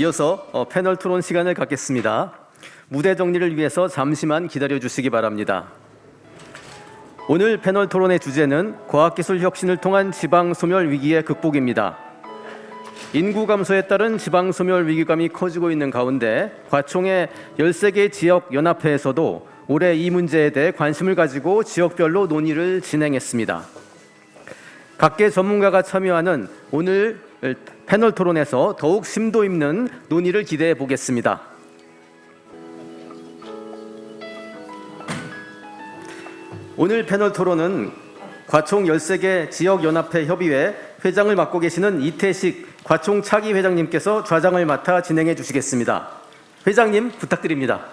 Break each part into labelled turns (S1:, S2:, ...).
S1: 이어서 패널 토론 시간을 갖겠습니다. 무대 정리를 위해서 잠시만 기다려 주시기 바랍니다. 오늘 패널 토론의 주제는 과학기술 혁신을 통한 지방 소멸 위기의 극복입니다. 인구 감소에 따른 지방 소멸 위기감이 커지고 있는 가운데 과총의 13개 지역 연합회에서도 올해 이 문제에 대해 관심을 가지고 지역별로 논의를 진행했습니다. 각계 전문가가 참여하는 오늘 패널 토론에서 더욱 심도 있는 논의를 기대해 보겠습니다. 오늘 패널 토론은 과총 13개 지역연합회 협의회 회장을 맡고 계시는 이태식 과총 차기 회장님께서 좌장을 맡아 진행해 주시겠습니다. 회장님 부탁드립니다.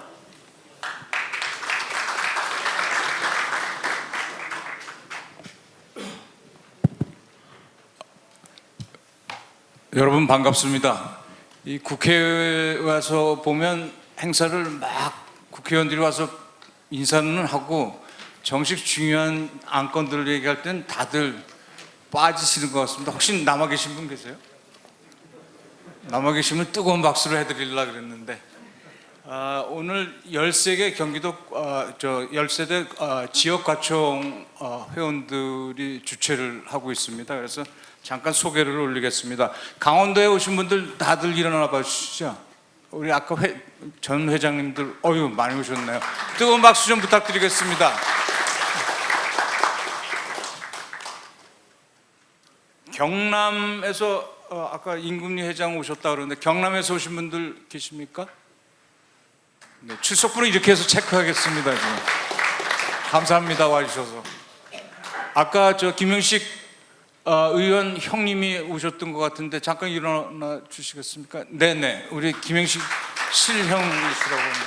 S2: 여러분 반갑습니다. 이 국회에 와서 보면 행사를 막 국회의원들이 와서 인사는 하고 정식 중요한 안건들을 얘기할 땐 다들 빠지시는 것 같습니다. 혹시 남아 계신 분 계세요? 남아 계시면 뜨거운 박수를 해드리려고 그랬는데 오늘 13개 경기도 13대 지역과총 회원들이 주최를 하고 있습니다. 그래서 잠깐 소개를 올리겠습니다. 강원도에 오신 분들 다들 일어나 봐주시죠. 우리 아까 전 회장님들 많이 오셨네요. 뜨거운 박수 좀 부탁드리겠습니다. 경남에서 아까 임금리 회장 오셨다 그러는데 경남에서 오신 분들 계십니까? 네, 출석부는 이렇게 해서 체크하겠습니다. 지금. 감사합니다 와주셔서. 아까 김영식 의원 형님이 오셨던 것 같은데 잠깐 일어나 주시겠습니까? 네네, 우리 김영식 실형이시라고 합니다.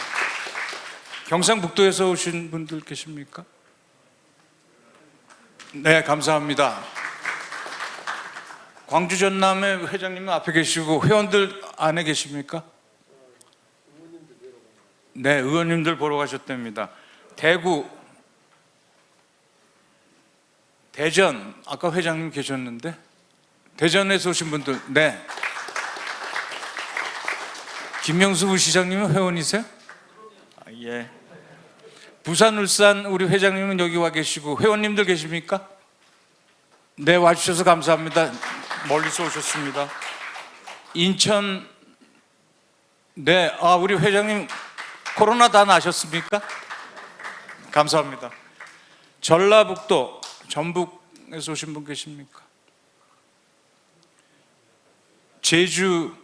S2: 경상북도에서 오신 분들 계십니까? 네, 감사합니다. 광주 전남의 회장님은 앞에 계시고 회원들 안에 계십니까? 네, 의원님들 보러 가셨답니다. 대구, 대전, 아까 회장님 계셨는데 대전에서 오신 분들, 네. 김명수 부시장님은 회원이세요? 예. 부산, 울산 우리 회장님은 여기 와 계시고 회원님들 계십니까? 네, 와주셔서 감사합니다. 멀리서 오셨습니다. 인천, 네, 우리 회장님 코로나 다 나셨습니까? 감사합니다. 전라북도, 전북에서 오신 분 계십니까? 제주가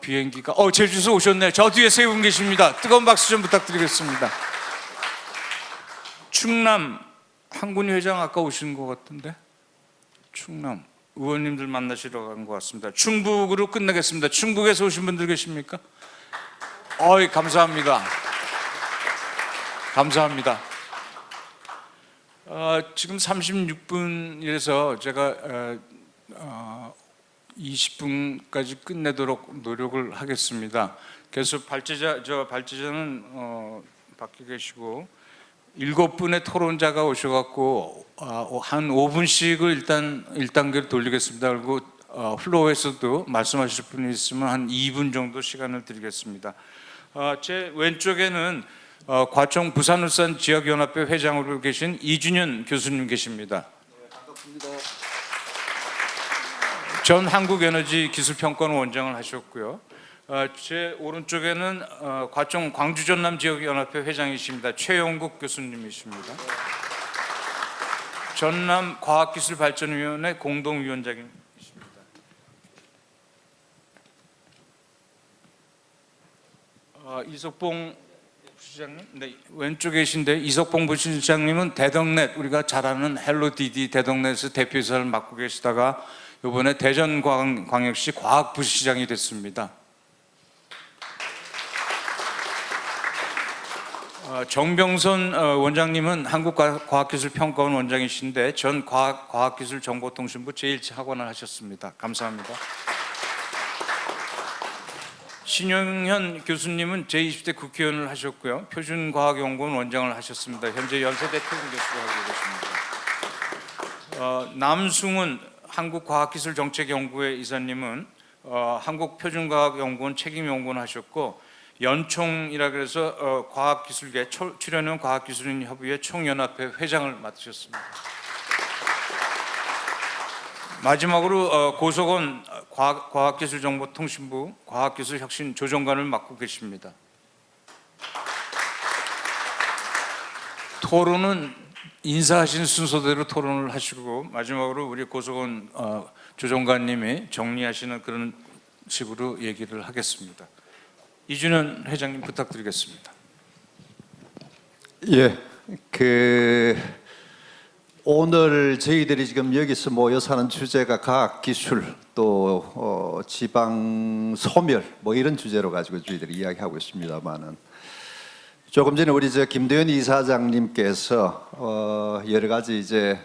S2: 비행기가 제주에서 오셨네요. 저 뒤에 세 분 계십니다. 뜨거운 박수 좀 부탁드리겠습니다. 충남 한군희 회장 아까 오신 것 같은데 충남 의원님들 만나시러 간 것 같습니다. 충북으로 끝내겠습니다. 충북에서 오신 분들 계십니까? 감사합니다. 감사합니다. 지금 36분이라서 제가 20분까지 끝내도록 노력을 하겠습니다. 그래서 발제자는 밖에 계시고 7분의 토론자가 오셔갖고 한 5분씩을 일단 1단계를 돌리겠습니다. 그리고 플로어에서도 말씀하실 분이 있으면 한 2분 정도 시간을 드리겠습니다. 제 왼쪽에는 과총 부산 울산 지역연합회 회장으로 계신 이준현 교수님 계십니다.
S3: 네, 반갑습니다.
S2: 전 한국에너지기술평가원 원장을 하셨고요. 제 오른쪽에는 과총 광주 전남 지역연합회 회장이십니다. 최용국 교수님이십니다. 전남 과학기술발전위원회 공동위원장이십니다. 이석봉 부시장님, 네, 왼쪽에 계신데 이석봉 부시장님은 대덕넷, 우리가 잘 아는 헬로디디 대덕넷의 대표이사를 맡고 계시다가 이번에 대전광역시 과학부시장이 됐습니다. 정병선 원장님은 한국과학기술평가원 원장이신데 전 과학기술정보통신부 제1학원을 하셨습니다. 감사합니다. 신용현 교수님은 제20대 국회의원을 하셨고요. 표준과학연구원 원장을 하셨습니다. 현재 연세대 특임 교수로 하고 계십니다. 남승훈 한국과학기술정책연구회 이사님은 한국표준과학연구원 책임연구원 하셨고 연총이라 그래서 과학기술계 출연형 과학기술인 협의회 총연합회 회장을 맡으셨습니다. 마지막으로 고석원 과학기술정보통신부 과학기술혁신조정관을 맡고 계십니다. 토론은 인사하신 순서대로 토론을 하시고 마지막으로 우리 고석원 조정관님이 정리하시는 그런 식으로 얘기를 하겠습니다. 이준현 회장님 부탁드리겠습니다.
S3: 예, 오늘 저희들이 지금 여기서 모여서 하는 주제가 과학기술 또 지방 소멸 뭐 이런 주제로 가지고 저희들이 이야기하고 있습니다만은 조금 전에 우리 김도현 이사장님께서 여러 가지 이제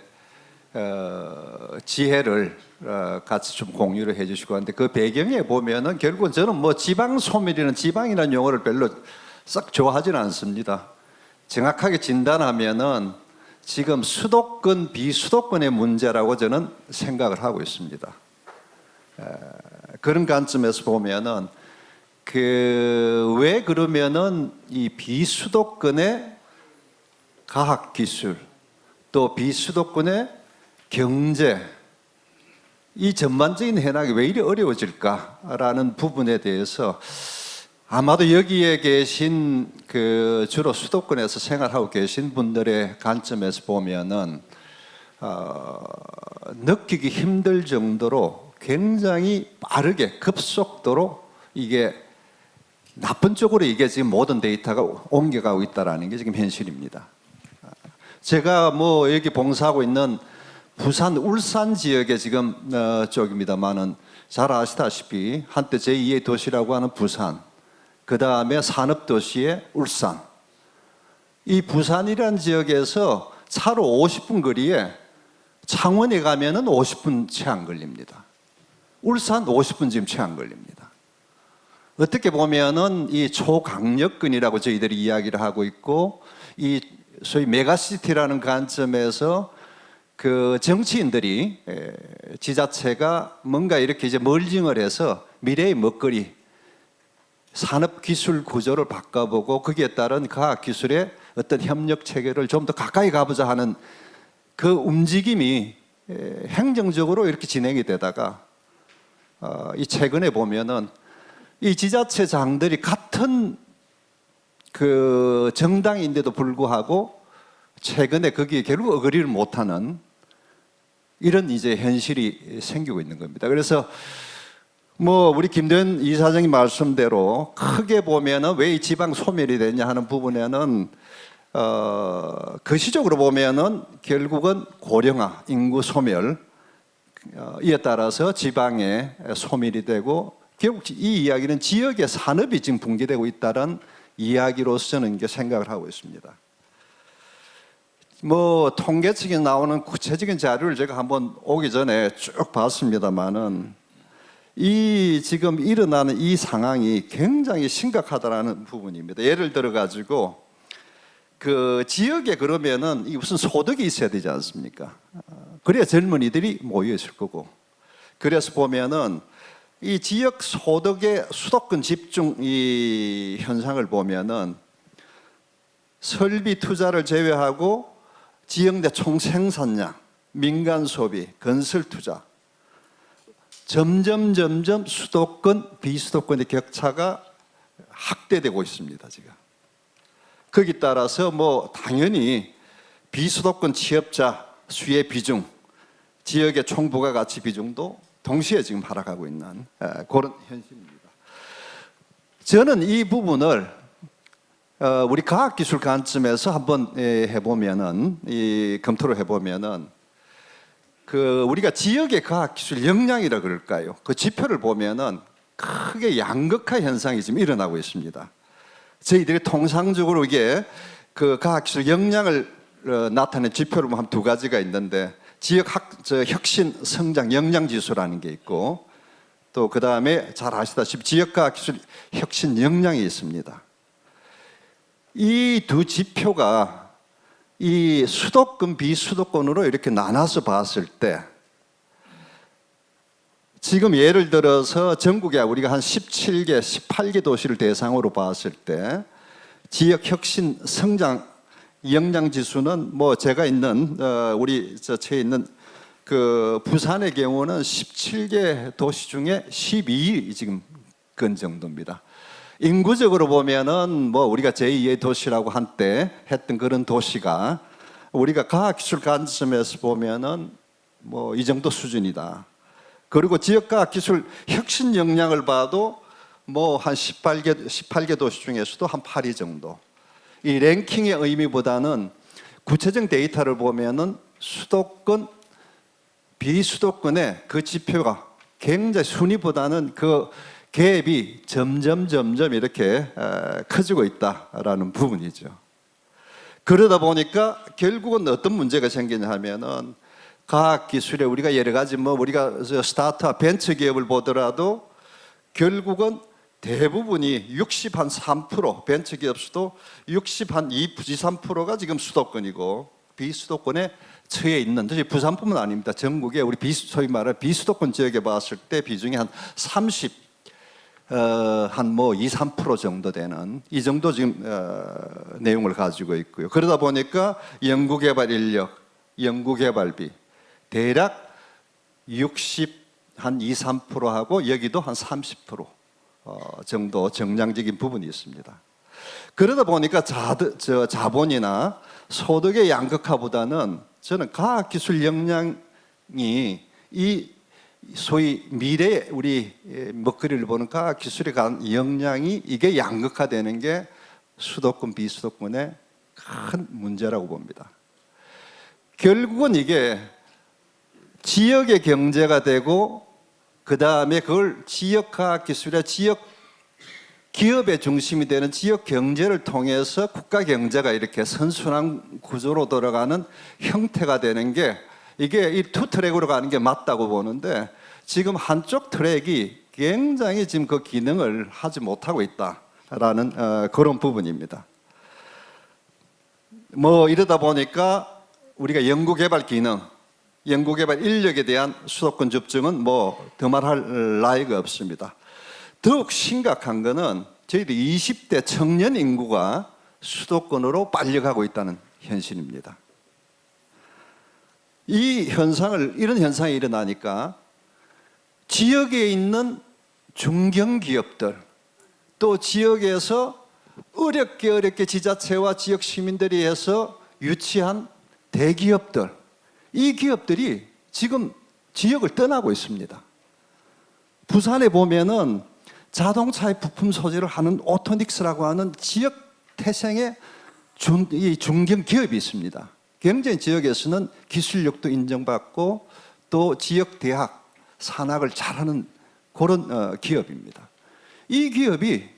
S3: 지혜를 같이 좀 공유를 해주시고 하는데 그 배경에 보면은 결국은 저는 뭐 지방 소멸이나 지방이라는 용어를 별로 썩 좋아하지는 않습니다. 정확하게 진단하면은 지금 수도권 비수도권의 문제라고 저는 생각을 하고 있습니다. 그런 관점에서 보면은 왜 그러면은 이 비수도권의 과학기술 또 비수도권의 경제 이 전반적인 해석이 왜 이리 어려워질까라는 부분에 대해서 아마도 여기에 계신 주로 수도권에서 생활하고 계신 분들의 관점에서 보면은 느끼기 힘들 정도로 굉장히 빠르게 급속도로 이게 나쁜 쪽으로 이게 지금 모든 데이터가 옮겨가고 있다라는 게 지금 현실입니다. 제가 뭐 여기 봉사하고 있는 부산 울산 지역의 지금 쪽입니다만은 잘 아시다시피 한때 제2의 도시라고 하는 부산, 그 다음에 산업도시의 울산. 이 부산이라는 지역에서 차로 50분 거리에 창원에 가면은 50분 채 안 걸립니다. 울산 50분 지금 채 안 걸립니다. 어떻게 보면은 이 초강력근이라고 저희들이 이야기를 하고 있고 이 소위 메가시티라는 관점에서 정치인들이 지자체가 뭔가 이렇게 이제 멀징을 해서 미래의 먹거리 산업기술 구조를 바꿔보고 거기에 따른 과학기술의 어떤 협력 체계를 좀 더 가까이 가보자 하는 그 움직임이 행정적으로 이렇게 진행이 되다가 이 최근에 보면은 이 지자체장들이 같은 정당인데도 불구하고 최근에 거기에 결국 어그리를 못하는 이런 이제 현실이 생기고 있는 겁니다. 그래서 뭐 우리 김도현 이사장님 말씀대로 크게 보면은 왜 이 지방 소멸이 되냐 하는 부분에는 거시적으로 보면은 결국은 고령화, 인구 소멸 이에 따라서 지방의 소멸이 되고 결국 이 이야기는 지역의 산업이 지금 붕괴되고 있다는 이야기로서 저는 이게 생각을 하고 있습니다. 뭐 통계책에 나오는 구체적인 자료를 제가 한번 오기 전에 쭉 봤습니다만은 이 지금 일어나는 이 상황이 굉장히 심각하다라는 부분입니다. 예를 들어 가지고 지역에 그러면은 이 무슨 소득이 있어야 되지 않습니까? 그래야 젊은이들이 모여 있을 거고. 그래서 보면은 이 지역 소득의 수도권 집중 이 현상을 보면은 설비 투자를 제외하고 지역 내 총 생산량, 민간 소비, 건설 투자 점점 수도권, 비수도권의 격차가 확대되고 있습니다. 지금 거기 따라서 뭐 당연히 비수도권 취업자 수의 비중, 지역의 총 부가가치 비중도 동시에 지금 하락하고 있는 그런 현실입니다. 저는 이 부분을 우리 과학기술 관점에서 한번 해보면은 검토를 해보면은 우리가 지역의 과학기술 역량이라 그럴까요? 그 지표를 보면은 크게 양극화 현상이 지금 일어나고 있습니다. 저희들이 통상적으로 이게 과학기술 역량을 나타내는 지표를 보면 한 두 가지가 있는데 지역 혁신 성장 역량 지수라는 게 있고 또 그 다음에 잘 아시다시피 지역과학기술 혁신 역량이 있습니다. 이 두 지표가 이 수도권 비수도권으로 이렇게 나눠서 봤을 때 지금 예를 들어서 전국에 우리가 한 17개, 18개 도시를 대상으로 봤을 때 지역 혁신 성장 역량 지수는 뭐 제가 있는 우리 저처에 있는 그 부산의 경우는 17개 도시 중에 12위 지금 근 정도입니다. 인구적으로 보면은 뭐 우리가 제2의 도시라고 한때 했던 그런 도시가 우리가 과학기술 관점에서 보면은 뭐 이 정도 수준이다. 그리고 지역과학기술 혁신 역량을 봐도 뭐 한 18개 도시 중에서도 한 8위 정도. 이 랭킹의 의미보다는 구체적 데이터를 보면은 수도권, 비수도권의 그 지표가 굉장히 순위보다는 그 갭이 점점 이렇게 커지고 있다라는 부분이죠. 그러다 보니까 결국은 어떤 문제가 생기냐 하면은 과학기술에 우리가 여러 가지 뭐 우리가 스타트업 벤처 기업을 보더라도 결국은 대부분이 63% 벤처 기업 수도 3%가 지금 수도권이고 비수도권에 처해 있는, 사실 부산뿐만 아닙니다. 전국에 우리 소위 말하는 비수도권 지역에 봤을 때 비중이 한 2, 3% 정도 되는 이 정도 지금 내용을 가지고 있고요. 그러다 보니까 연구개발 인력, 연구개발비 대략 2, 3%하고 여기도 한 30% 정도 정량적인 부분이 있습니다. 그러다 보니까 자본이나 소득의 양극화보다는 저는 과학기술 역량이 이 소위 미래 우리 먹거리를 보는 과학기술에 관한 역량이 이게 양극화되는 게 수도권 비수도권의 큰 문제라고 봅니다. 결국은 이게 지역의 경제가 되고 그 다음에 그걸 지역과학기술의 지역 기업의 중심이 되는 지역 경제를 통해서 국가 경제가 이렇게 선순환 구조로 돌아가는 형태가 되는 게 이게 이 투 트랙으로 가는 게 맞다고 보는데 지금 한쪽 트랙이 굉장히 지금 그 기능을 하지 못하고 있다라는 그런 부분입니다. 뭐 이러다 보니까 우리가 연구개발 기능, 연구개발 인력에 대한 수도권 집중은 뭐 더 말할 나위가 없습니다. 더욱 심각한 것은 저희들 20대 청년 인구가 수도권으로 빨려가고 있다는 현실입니다. 이런 현상이 일어나니까 지역에 있는 중견기업들 또 지역에서 어렵게 지자체와 지역 시민들이 해서 유치한 대기업들, 이 기업들이 지금 지역을 떠나고 있습니다. 부산에 보면은 자동차의 부품 소재를 하는 오토닉스라고 하는 지역 태생의 중견 기업이 있습니다. 굉장히 지역에서는 기술력도 인정받고 또 지역 대학 산학을 잘하는 그런 기업입니다. 이 기업이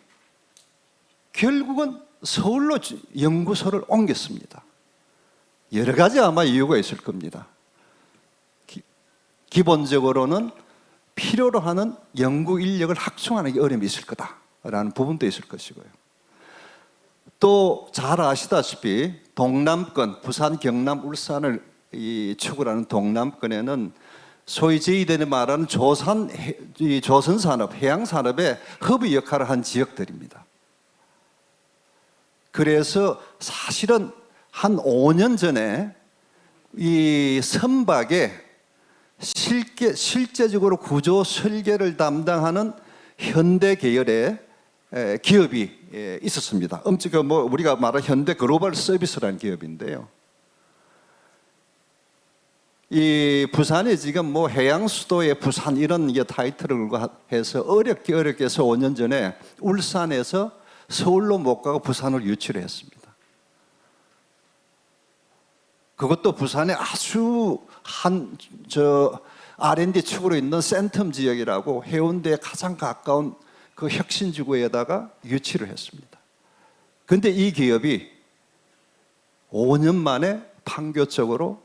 S3: 결국은 서울로 연구소를 옮겼습니다. 여러 가지 아마 이유가 있을 겁니다. 기본적으로는 필요로 하는 연구 인력을 확충하는 게 어려움이 있을 거다라는 부분도 있을 것이고요. 또 잘 아시다시피 동남권, 부산, 경남, 울산을 축을 하는 동남권에는 소위 저희들이 말하는 조선산업, 해양산업의 허브 역할을 한 지역들입니다. 그래서 사실은 한 5년 전에 이 선박에 실제적으로 구조 설계를 담당하는 현대 계열의 기업이 있었습니다. 뭐 우리가 말하는 현대 글로벌 서비스라는 기업인데요. 이 부산이 지금 뭐 해양 수도의 부산 이런 타이틀을 해서 어렵게 해서 5년 전에 울산에서 서울로 못 가고 부산을 유치를 했습니다. 그것도 부산에 아주 R&D 축으로 있는 센텀 지역이라고 해운대에 가장 가까운 그 혁신지구에다가 유치를 했습니다. 그런데 이 기업이 5년 만에 판교적으로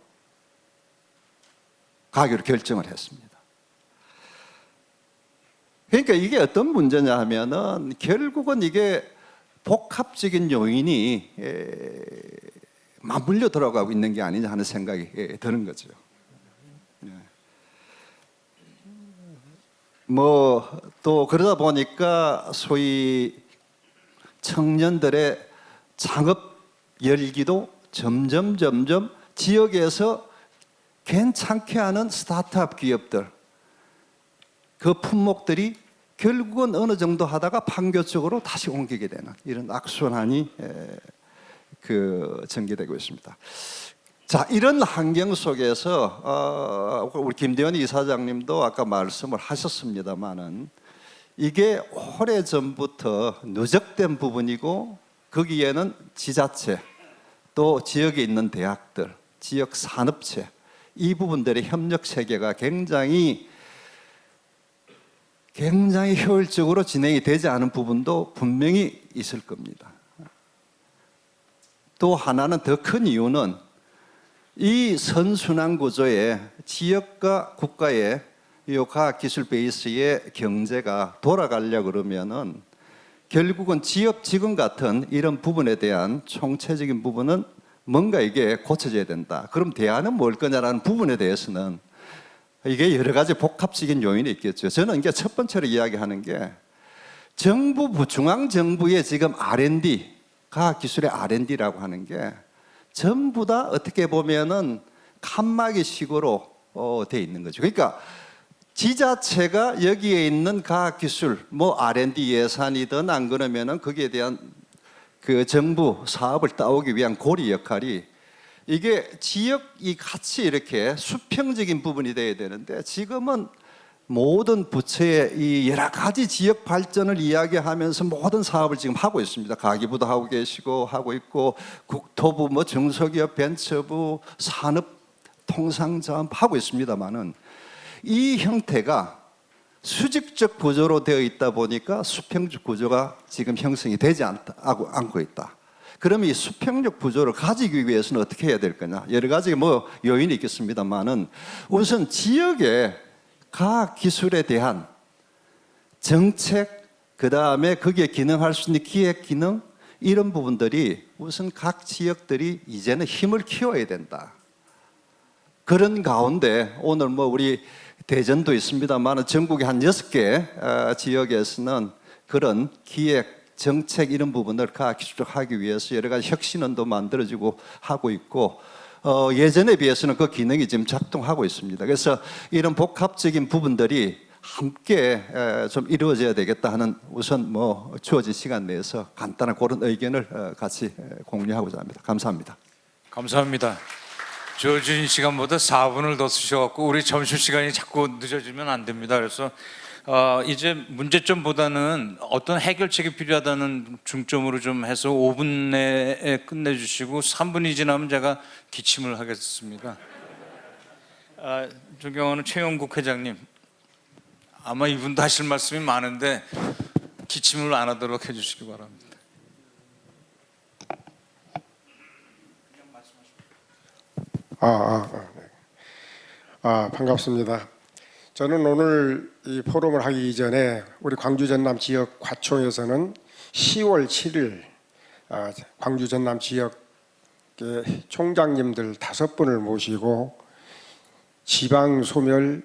S3: 가기로 결정을 했습니다. 그러니까 이게 어떤 문제냐 하면은 결국은 이게 복합적인 요인이 맞물려 들어가고 있는 게 아니냐 하는 생각이 드는 거죠. 뭐 또 그러다 보니까 소위 청년들의 창업 열기도 점점 지역에서 괜찮게 하는 스타트업 기업들 그 품목들이 결국은 어느 정도 하다가 판교 쪽으로 다시 옮기게 되는 이런 악순환이 전개되고 있습니다. 자, 이런 환경 속에서 우리 김대현 이사장님도 아까 말씀을 하셨습니다마는 이게 오래전부터 누적된 부분이고 거기에는 지자체 또 지역에 있는 대학들, 지역 산업체 이 부분들의 협력 체계가 굉장히 효율적으로 진행이 되지 않은 부분도 분명히 있을 겁니다. 또 하나는 더 큰 이유는 이 선순환 구조에 지역과 국가의 이 과학기술 베이스의 경제가 돌아가려고 그러면은 결국은 지금 같은 이런 부분에 대한 총체적인 부분은 뭔가 이게 고쳐져야 된다. 그럼 대안은 뭘 거냐라는 부분에 대해서는 이게 여러 가지 복합적인 요인이 있겠죠. 저는 이게 첫 번째로 이야기하는 게 정부, 중앙정부의 지금 R&D, 과학기술의 R&D라고 하는 게 전부 다 어떻게 보면은 칸막이 식으로 돼 있는 거죠. 그러니까 지자체가 여기에 있는 과학기술, 뭐 R&D 예산이든 안 그러면은 거기에 대한 그 정부 사업을 따오기 위한 고리 역할이 이게 지역이 같이 이렇게 수평적인 부분이 돼야 되는데 지금은 모든 부처의 이 여러 가지 지역 발전을 이야기하면서 모든 사업을 지금 하고 있습니다. 가기부도 하고 계시고 하고 있고 국토부, 뭐 중소기업 벤처부, 산업통상자원 하고 있습니다만은 이 형태가 수직적 구조로 되어 있다 보니까 수평적 구조가 지금 형성이 되지 않고 있다. 그러면 이 수평적 구조를 가지기 위해서는 어떻게 해야 될 거냐? 여러 가지 뭐 요인이 있겠습니다만은 우선 지역의 과학 기술에 대한 정책, 그 다음에 거기에 기능할 수 있는 기획 기능 이런 부분들이 우선 각 지역들이 이제는 힘을 키워야 된다. 그런 가운데 오늘 뭐 우리 대전도 있습니다만 전국의 한 6개 지역에서는 그런 기획, 정책 이런 부분을 과학기술하기 위해서 여러 가지 혁신원도 만들어지고 하고 있고 예전에 비해서는 그 기능이 지금 작동하고 있습니다. 그래서 이런 복합적인 부분들이 함께 좀 이루어져야 되겠다 하는 우선 뭐 주어진 시간 내에서 간단한 그런 의견을 같이 공유하고자 합니다. 감사합니다.
S2: 감사합니다. 주어진 시간보다 4분을 더 쓰셔갖고 우리 점심시간이 자꾸 늦어지면 안 됩니다. 그래서 이제 문제점보다는 어떤 해결책이 필요하다는 중점으로 좀 해서 5분 내에 끝내주시고 3분이 지나면 제가 기침을 하겠습니다. 존경하는 최영국 회장님, 아마 이분도 하실 말씀이 많은데 기침을 안 하도록 해주시기 바랍니다.
S4: 반갑습니다. 저는 오늘 이 포럼을 하기 이전에 우리 광주 전남 지역 과총에서는 10월 7일 광주 전남 지역의 총장님들 5분을 모시고 지방 소멸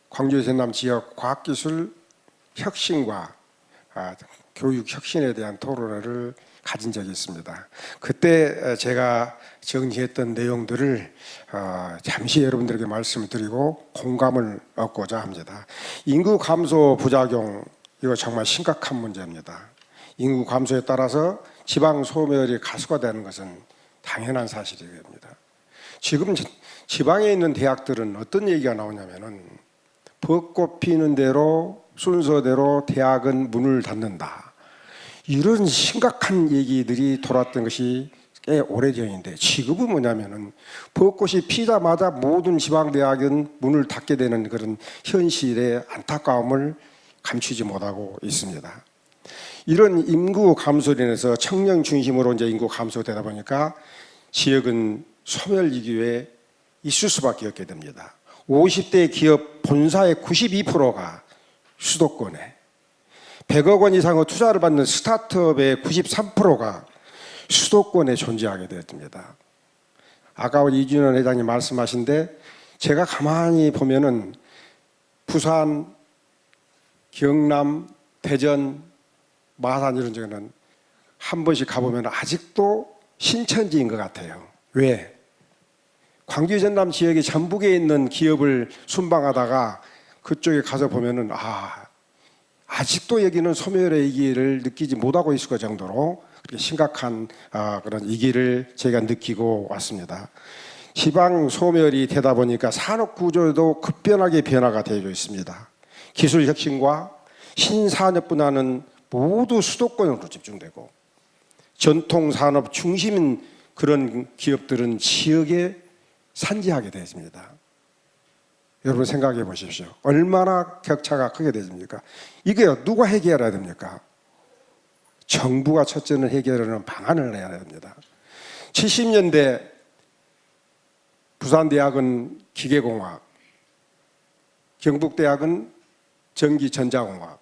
S4: 광주 전남 지역 과학기술 혁신과 교육 혁신에 대한 토론회를 가진 적이 있습니다. 그때 제가 정리했던 내용들을 잠시 여러분들에게 말씀을 드리고 공감을 얻고자 합니다. 인구 감소 부작용, 이거 정말 심각한 문제입니다. 인구 감소에 따라서 지방 소멸이 가속화되는 것은 당연한 사실입니다. 지금 지방에 있는 대학들은 어떤 얘기가 나오냐면은 벚꽃 피는 대로 순서대로 대학은 문을 닫는다. 이런 심각한 얘기들이 돌았던 것이 꽤 오래전인데 지금은 뭐냐면은 벚꽃이 피자마자 모든 지방대학은 문을 닫게 되는 그런 현실의 안타까움을 감추지 못하고 있습니다. 이런 인구 감소로 인해서 청년 중심으로 이제 인구 감소되다 보니까 지역은 소멸 위기에 있을 수밖에 없게 됩니다. 50대 기업 본사의 92%가 수도권에 100억 원 이상의 투자를 받는 스타트업의 93%가 수도권에 존재하게 되었습니다. 아까 이준원 회장님 말씀하신데 제가 가만히 보면은 부산, 경남, 대전, 마산 이런 쪽에는 한 번씩 가보면 아직도 신천지인 것 같아요. 왜? 광주 전남 지역의 전북에 있는 기업을 순방하다가 그쪽에 가서 보면은 아직도 여기는 소멸의 위기를 느끼지 못하고 있을 것 정도로 그렇게 심각한 그런 위기를 저희가 느끼고 왔습니다. 지방 소멸이 되다 보니까 산업 구조도 급변하게 변화가 되어 있습니다. 기술 혁신과 신산업 분야는 모두 수도권으로 집중되고 전통 산업 중심인 그런 기업들은 지역에 산지하게 되었습니다. 여러분 생각해 보십시오. 얼마나 격차가 크게 되십니까? 이게 누가 해결해야 됩니까? 정부가 첫째는 해결하는 방안을 내야 됩니다. 70년대 부산대학은 기계공학, 경북대학은 전기전자공학,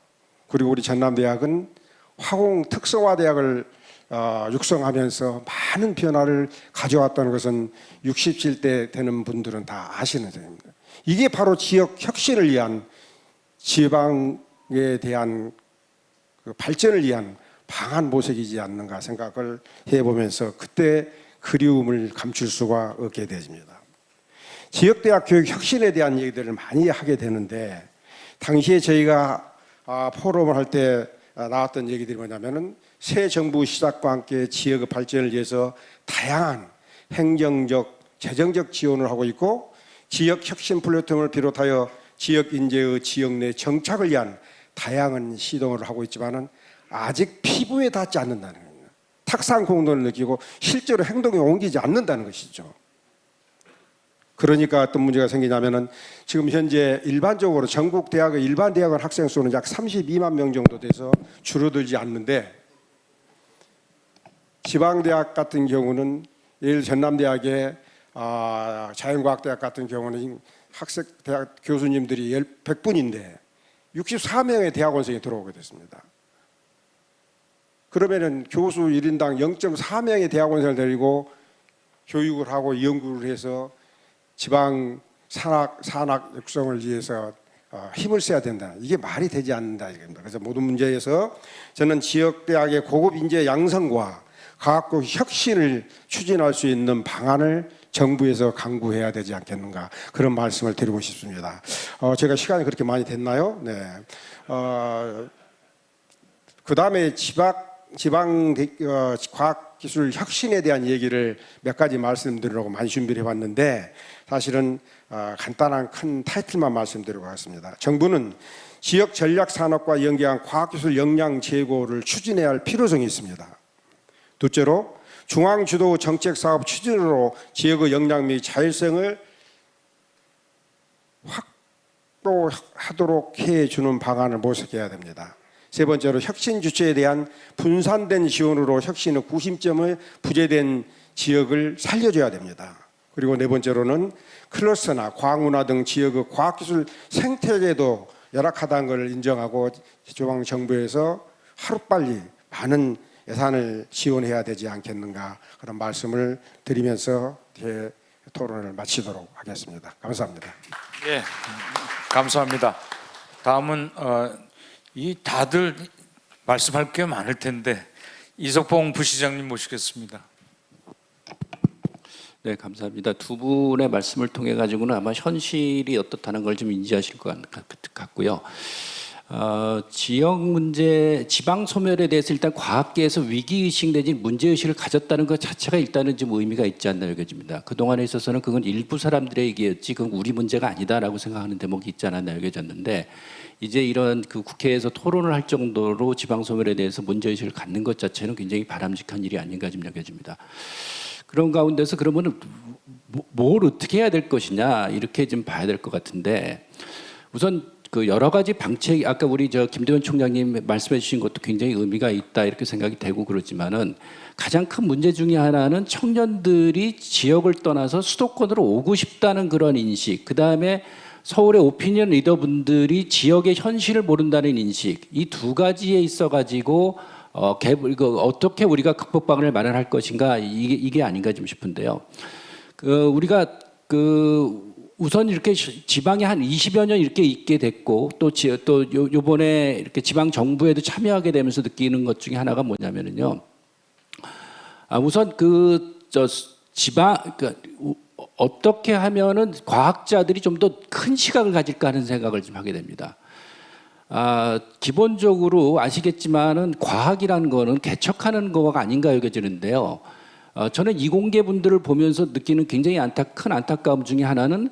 S4: 그리고 우리 전남대학은 화공특성화대학을 육성하면서 많은 변화를 가져왔다는 것은 67대 되는 분들은 다 아시는 점입니다. 이게 바로 지역 혁신을 위한 지방에 대한 그 발전을 위한 방안 모색이지 않는가 생각을 해보면서 그때 그리움을 감출 수가 없게 되집니다. 지역대학 교육 혁신에 대한 얘기들을 많이 하게 되는데 당시에 저희가 포럼을 할 때 나왔던 얘기들이 뭐냐면은 새 정부 시작과 함께 지역의 발전을 위해서 다양한 행정적, 재정적 지원을 하고 있고 지역 혁신 플랫폼을 비롯하여 지역 인재의 지역 내 정착을 위한 다양한 시도를 하고 있지만은 아직 피부에 닿지 않는다는 겁니다. 탁상 공론을 느끼고 실제로 행동에 옮기지 않는다는 것이죠. 그러니까 어떤 문제가 생기냐면은 지금 현재 일반적으로 전국 대학의 일반 대학원 학생 수는 약 32만 명 정도 돼서 줄어들지 않는데 지방대학 같은 경우는 예를 전남대학의 자연과학대학 같은 경우는 학생 대학 교수님들이 100분인데 64명의 대학원생이 들어오게 됐습니다. 그러면은 교수 1인당 0.4명의 대학원생을 데리고 교육을 하고 연구를 해서 지방 산학 육성을 위해서 힘을 써야 된다. 이게 말이 되지 않는다 이겁니다. 그래서 모든 문제에서 저는 지역 대학의 고급 인재 양성과 과학적 혁신을 추진할 수 있는 방안을 정부에서 강구해야 되지 않겠는가 그런 말씀을 드리고 싶습니다. 제가 시간이 그렇게 많이 됐나요? 네. 그 다음에 지방 과학기술 혁신에 대한 얘기를 몇 가지 말씀드리려고 많이 준비를 해봤는데 사실은 간단한 큰 타이틀만 말씀드리고 가겠습니다. 정부는 지역 전략 산업과 연계한 과학기술 역량 제고를 추진해야 할 필요성이 있습니다. 둘째로 중앙주도 정책사업 추진으로 지역의 역량 및 자율성을 확보하도록 해주는 방안을 모색해야 됩니다. 세 번째로 혁신 주체에 대한 분산된 지원으로 혁신의 구심점을 부재된 지역을 살려줘야 됩니다. 그리고 네 번째로는 클러스터나 과학문화 등 지역의 과학기술 생태계도 열악하다는 것을 인정하고 중앙정부에서 하루빨리 많은 예산을 지원해야 되지 않겠는가 그런 말씀을 드리면서 제 토론을 마치도록 하겠습니다. 감사합니다.
S2: 예, 감사합니다. 다음은 이 다들 말씀할 게 많을 텐데 이석봉 부시장님 모시겠습니다.
S5: 네, 감사합니다. 두 분의 말씀을 통해 가지고는 아마 현실이 어떻다는 걸 좀 인지하실 것 같고요. 지역 문제, 지방 소멸에 대해서 일단 과학계에서 위기의식 내지 문제의식을 가졌다는 것 자체가 일단은 좀 의미가 있지 않나 여겨집니다. 그동안에 있어서는 그건 일부 사람들의 얘기였지 그건 우리 문제가 아니다라고 생각하는 대목이 있지 않았나 여겨졌는데 이제 이런 그 국회에서 토론을 할 정도로 지방 소멸에 대해서 문제의식을 갖는 것 자체는 굉장히 바람직한 일이 아닌가 좀 여겨집니다. 그런 가운데서 그러면은 뭘 어떻게 해야 될 것이냐 이렇게 좀 봐야 될 것 같은데 우선 그 여러 가지 방책 아까 우리 김대원 총장님 말씀해 주신 것도 굉장히 의미가 있다 이렇게 생각이 되고 그렇지만은 가장 큰 문제 중에 하나는 청년들이 지역을 떠나서 수도권으로 오고 싶다는 그런 인식 그다음에 서울의 오피니언 리더분들이 지역의 현실을 모른다는 인식 이 두 가지에 있어 가지고 어떻게 우리가 극복 방안을 마련할 것인가 이게 아닌가 좀 싶은데요. 우리가 우선 이렇게 지방에 한 20여 년 이렇게 있게 됐고 또 요번에 이렇게 지방 정부에도 참여하게 되면서 느끼는 것 중에 하나가 뭐냐면은요. 우선 어떻게 하면은 과학자들이 좀 더 큰 시각을 가질까 하는 생각을 좀 하게 됩니다. 기본적으로 아시겠지만은 과학이라는 거는 개척하는 거가 아닌가 여겨지는데요. 저는 이공계 분들을 보면서 느끼는 굉장히 큰 안타까움 중에 하나는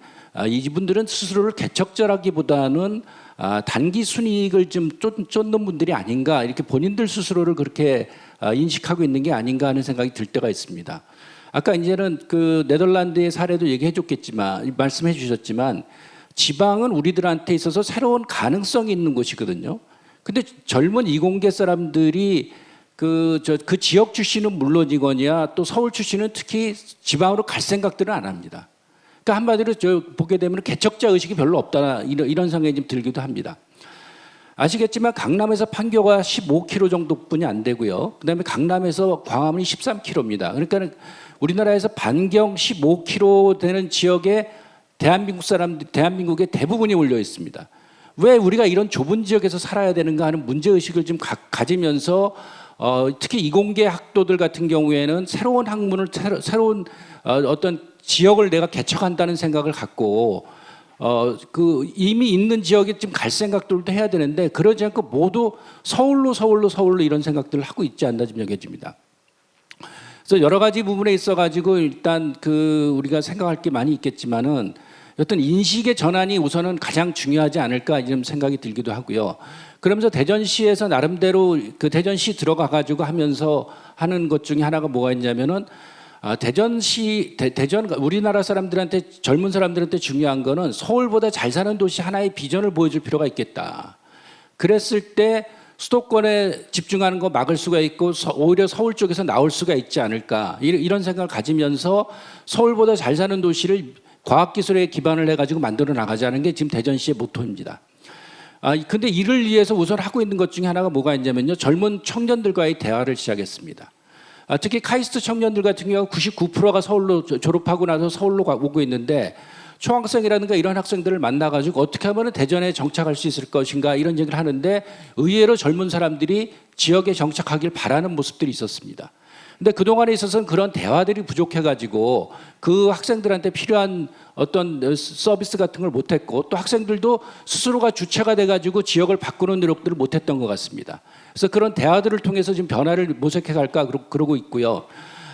S5: 이분들은 스스로를 개척자라기보다는 단기 순이익을 좀 쫓는 분들이 아닌가, 이렇게 본인들 스스로를 그렇게 인식하고 있는 게 아닌가 하는 생각이 들 때가 있습니다. 아까 이제는 그 네덜란드의 사례도 말씀해 주셨지만 지방은 우리들한테 있어서 새로운 가능성이 있는 곳이거든요. 근데 젊은 이공계 사람들이 그 지역 출신은 물론이거니와 또 서울 출신은 특히 지방으로 갈 생각들은 안 합니다. 그러니까 한마디로 보게 되면 개척자 의식이 별로 없다, 이런 생각이 좀 들기도 합니다. 아시겠지만 강남에서 판교가 15km 정도뿐이 안 되고요. 그다음에 강남에서 광화문이 13km입니다. 그러니까 우리나라에서 반경 15km 되는 지역에 대한민국의 대부분이 몰려 있습니다. 왜 우리가 이런 좁은 지역에서 살아야 되는가 하는 문제의식을 좀 가지면서 특히 이공계 학도들 같은 경우에는 새로운 학문을 새로운 어떤 지역을 내가 개척한다는 생각을 갖고 이미 있는 지역에 좀 갈 생각들도 해야 되는데 그러지 않고 모두 서울로 이런 생각들을 하고 있지 않나 좀 여겨집니다. 그래서 여러 가지 부분에 있어가지고 일단 우리가 생각할 게 많이 있겠지만은 어떤 인식의 전환이 우선은 가장 중요하지 않을까 이런 생각이 들기도 하고요. 그러면서 대전시에서 나름대로 대전시 들어가가지고 하면서 하는 것 중에 하나가 뭐가 있냐면은 대전 우리나라 사람들한테 젊은 사람들한테 중요한 거는 서울보다 잘 사는 도시 하나의 비전을 보여줄 필요가 있겠다. 그랬을 때 수도권에 집중하는 거 막을 수가 있고 오히려 서울 쪽에서 나올 수가 있지 않을까 이런 생각을 가지면서 서울보다 잘 사는 도시를 과학기술에 기반을 해가지고 만들어 나가자는 게 지금 대전시의 모토입니다. 근데 이를 위해서 우선 하고 있는 것 중에 하나가 뭐가 있냐면요. 젊은 청년들과의 대화를 시작했습니다. 특히 카이스트 청년들 같은 경우 99%가 서울로 졸업하고 나서 서울로 오고 있는데 초학생이라든가 이런 학생들을 만나가지고 어떻게 하면 대전에 정착할 수 있을 것인가 이런 얘기를 하는데 의외로 젊은 사람들이 지역에 정착하길 바라는 모습들이 있었습니다. 근데 그동안에 있어서는 그런 대화들이 부족해가지고 그 학생들한테 필요한 어떤 서비스 같은 걸 못했고 또 학생들도 스스로가 주체가 돼가지고 지역을 바꾸는 노력들을 못했던 것 같습니다. 그래서 그런 대화들을 통해서 지금 변화를 모색해갈까 그러고 있고요.